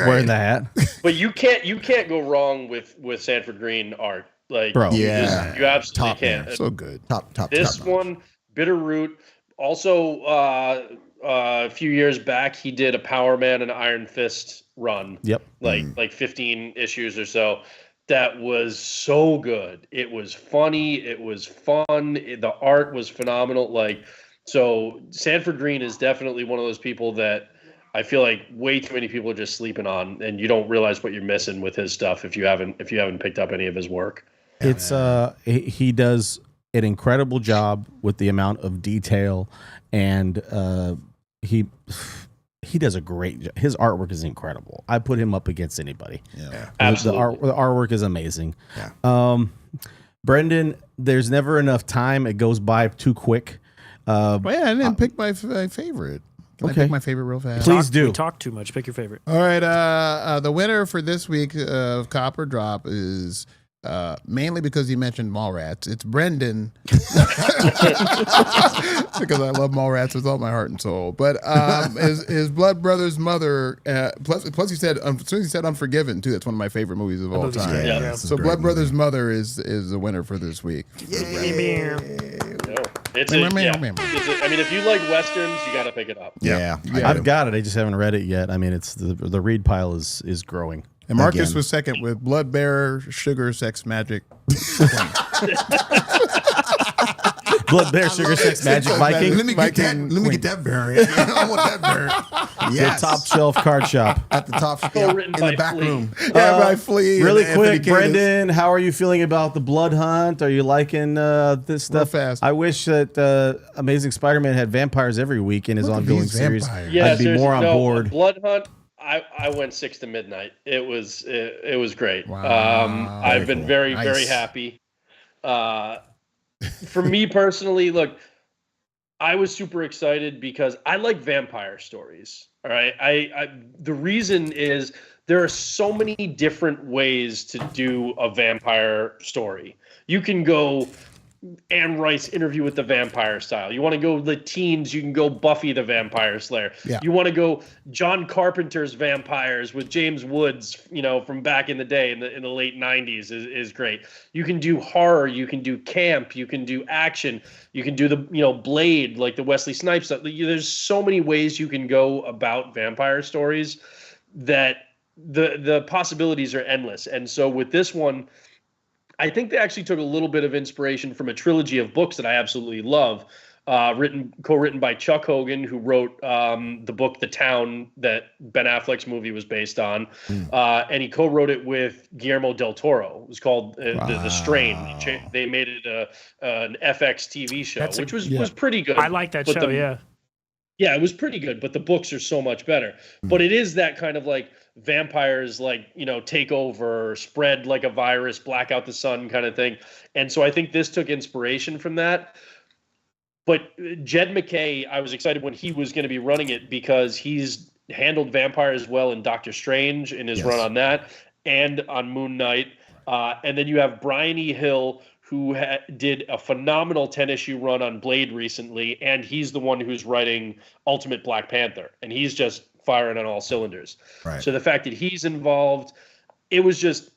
wearing the hat. But you can't go wrong with Sanford Green art, like bro. You absolutely can't. So good. Top. This one, Bitterroot. Also, a few years back, he did a Power Man and Iron Fist run. Yep. Like 15 issues or so. That was so good. It was funny. It was fun. The art was phenomenal. Like, so Sanford Green is definitely one of those people that I feel like way too many people are just sleeping on, and you don't realize what you're missing with his stuff if you haven't picked up any of his work. It's he does an incredible job with the amount of detail, and he does a great job. His artwork is incredible. I put him up against anybody. Yeah. Absolutely. The artwork is amazing. Yeah. Brendan, there's never enough time. It goes by too quick. Well, yeah, I didn't pick my favorite. Can I pick my favorite real fast? Please do. We talk too much. Pick your favorite. All right. The winner for this week of Copper Drop is mainly because you mentioned Mallrats. It's Brendan. Because I love Mallrats with all my heart and soul. But his blood brother's mother. Plus, he said Unforgiven too. That's one of my favorite movies of all time. Yeah. So Blood Brother's mother is the winner for this week. I mean, if you like westerns, you got to pick it up. Yeah. I've got it. I just haven't read it yet. I mean, it's the read pile is growing. And Marcus Again. was second with Blood Bear, Sugar, Sex, Magic. Blood Bear, Sugar, Sex, Magic, Viking. Let me get that variant. I want that variant. Yes. The top shelf card shop. At the top shelf Co-written in by the back Flea. room. Yeah, by Flea. Really and quick, Anthony Kiedis. Brendan, how are you feeling about the Blood Hunt? Are you liking this stuff? fast. I wish that Amazing Spider-Man had vampires every week in his ongoing these series. vampires? Yeah, I'd be more on board. Blood Hunt. I went 6 to midnight. It was great. Wow. I've been very Nice. happy. For me personally, look, I was super excited because I like vampire stories. All right, I the reason is there are so many different ways to do a vampire story. You can go Anne Rice Interview with the Vampire style. You want to go the teens, you can go Buffy the Vampire Slayer. Yeah. You want to go John Carpenter's Vampires with James Woods, from back in the day in the late 90s is great. You can do horror, you can do camp, you can do action, you can do the Blade, like the Wesley Snipes stuff. There's so many ways you can go about vampire stories that the possibilities are endless. And so with this one, I think they actually took a little bit of inspiration from a trilogy of books that I absolutely love, co-written by Chuck Hogan, who wrote the book The Town that Ben Affleck's movie was based on, and he co-wrote it with Guillermo del Toro. It was called The Strain. They made it an FX TV show, which was pretty good. I like that show. Yeah, it was pretty good, but the books are so much better. But it is that kind of like vampires, take over, spread like a virus, black out the sun kind of thing. And so I think this took inspiration from that. But Jed MacKay, I was excited when he was going to be running it because he's handled vampires well in Doctor Strange in his run on that and on Moon Knight. And then you have Brian E. Hill, who did a phenomenal 10-issue run on Blade recently, and he's the one who's writing Ultimate Black Panther, and he's just firing on all cylinders. Right. So the fact that he's involved, it was just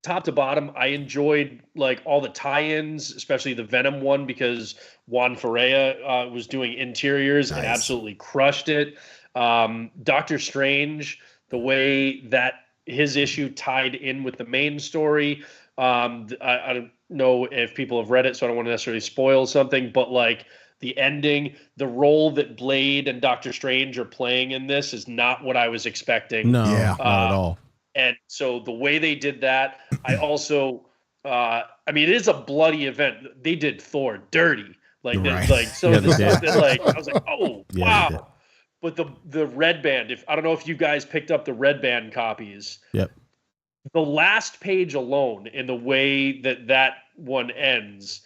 top to bottom. I enjoyed like all the tie-ins, especially the Venom one, because Juan Ferreira was doing interiors and absolutely crushed it. Doctor Strange, the way that his issue tied in with the main story, I don't know if people have read it, so I don't want to necessarily spoil something, but like the ending, the role that Blade and Doctor Strange are playing in this is not what I was expecting. No, not at all. And so the way they did that, I also, it is a bloody event. They did Thor dirty, I was like, oh wow. But the red band, I don't know if you guys picked up the red band copies. Yep. The last page alone, in the way that one ends,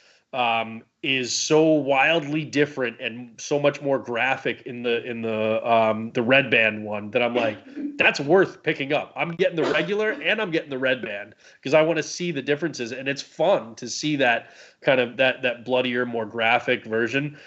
is so wildly different and so much more graphic in the red band one that I'm like, that's worth picking up. I'm getting the regular and I'm getting the red band because I want to see the differences, and it's fun to see that kind of that bloodier, more graphic version.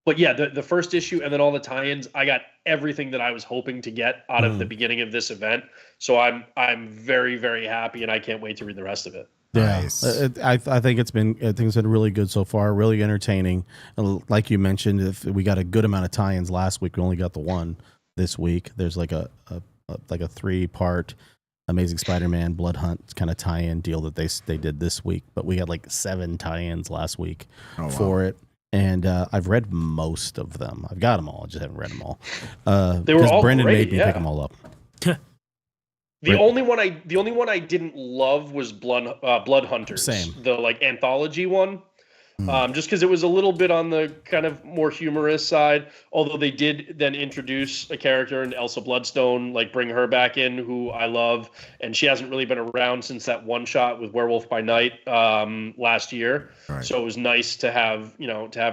But yeah, the first issue and then all the tie-ins, I got everything that I was hoping to get out of the beginning of this event. So I'm very, very happy, and I can't wait to read the rest of it. Yeah, Nice. I think it's been really good so far, really entertaining. Like you mentioned, if we got a good amount of tie-ins last week, we only got the one this week. There's like a 3-part Amazing Spider-Man Blood Hunt kind of tie-in deal that they did this week, but we had like 7 tie-ins last week for it. And I've read most of them. I've got them all. I just haven't read them all. They were all Brendan great, made me pick them all up. The only one I didn't love was Blood Hunters. Same. The like anthology one. Just because it was a little bit on the kind of more humorous side, although they did then introduce a character in Elsa Bloodstone, like bring her back in, who I love, and she hasn't really been around since that one shot with Werewolf by Night last year. Right. So it was nice to have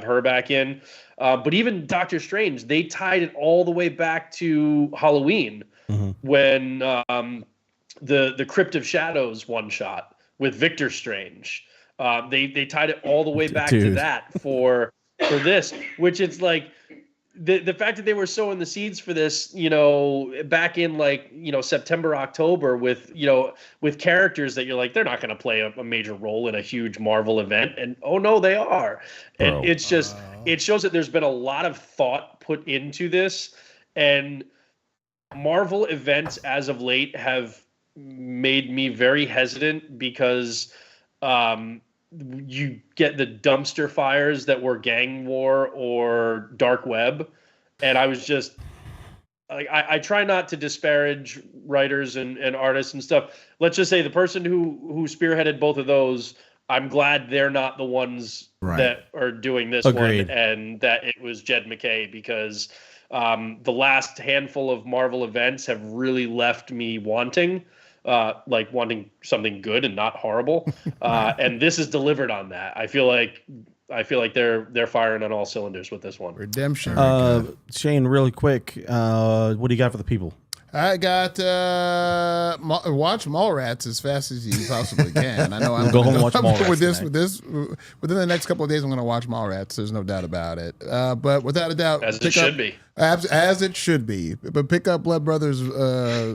her back in. But even Doctor Strange, they tied it all the way back to Halloween when the Crypt of Shadows one shot with Victor Strange. They tied it all the way back to that for this, which it's like the fact that they were sowing the seeds for this, back in September, October with characters that you're like, they're not going to play a major role in a huge Marvel event. And oh no, they are. And it's just, it shows that there's been a lot of thought put into this, and Marvel events as of late have made me very hesitant because, you get the dumpster fires that were Gang War or Dark Web. And I was just like, I try not to disparage writers and artists and stuff. Let's just say the person who spearheaded both of those, I'm glad they're not the ones that are doing this Agreed. one, and that it was Jed McKay, because the last handful of Marvel events have really left me wanting something good and not horrible. And this is delivered on that. I feel like they're firing on all cylinders with this one. Redemption. Shane, really quick, what do you got for the people? I got watch Mallrats as fast as you possibly can. I know I'm Go home and watch Mallrats with this within the next couple of days. I'm going to watch Mallrats. There's no doubt about it. But without a doubt, As it should be. As it should be. But pick up Blood Brothers'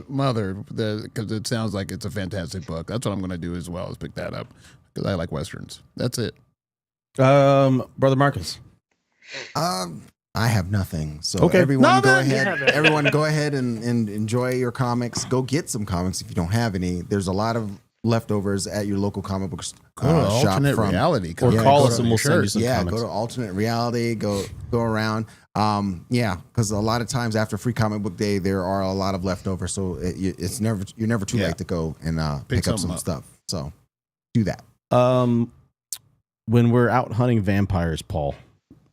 Mother, because it sounds like it's a fantastic book. That's what I'm going to do as well, is pick that up, because I like westerns. That's it. Brother Marcus. I have nothing. So Okay. everyone go Nothing. ahead. Everyone go ahead and enjoy your comics. Go get some comics if you don't have any. There's a lot of leftovers at your local comic book shop. Alternate from reality. Or Yeah, call go us to and we'll send you some Yeah, comics. go to alternate reality. Go around. Because a lot of times after Free Comic Book Day, there are a lot of leftovers. So you're never too late to go and pick up some stuff. So do that. When we're out hunting vampires, Paul,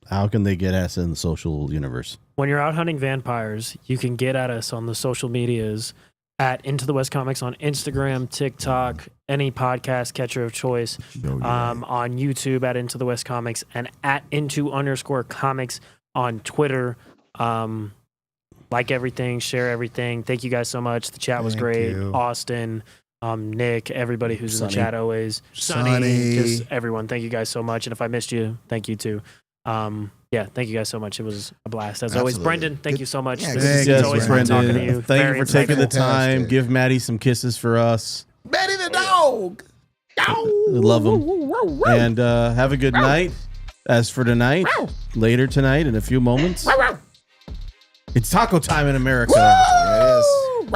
how can they get us in the social universe? When you're out hunting vampires, you can get at us on the social medias at Into the West Comics on Instagram, TikTok, any podcast catcher of choice, on YouTube at Into the West Comics, and at Into_comics on Twitter. Like everything, share everything. Thank you guys so much. The chat was great. you. Austin, Nick, everybody who's in the Sonny. chat always. Sonny. Just everyone. Thank you guys so much. And if I missed you, thank you too. Yeah, thank you guys so much. It was a blast. As always, Absolutely. Brendan, thank you so much. Yeah, It's Yes, always fun Brendan. talking to you. Thank Very you for taking the insightful. time. Fantastic. Give Maddie some kisses for us. Betty the dog. Love them. And have a good night. As for tonight, later tonight in a few moments, it's taco time in America. It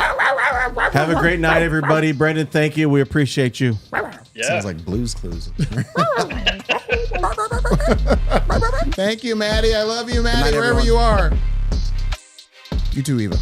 Have a great night, everybody. Brendan, thank you. We appreciate you. is. Sounds like Blue's Clues. Thank you, Maddie. I love you, Maddie, night, wherever everyone. you are. You too, Eva.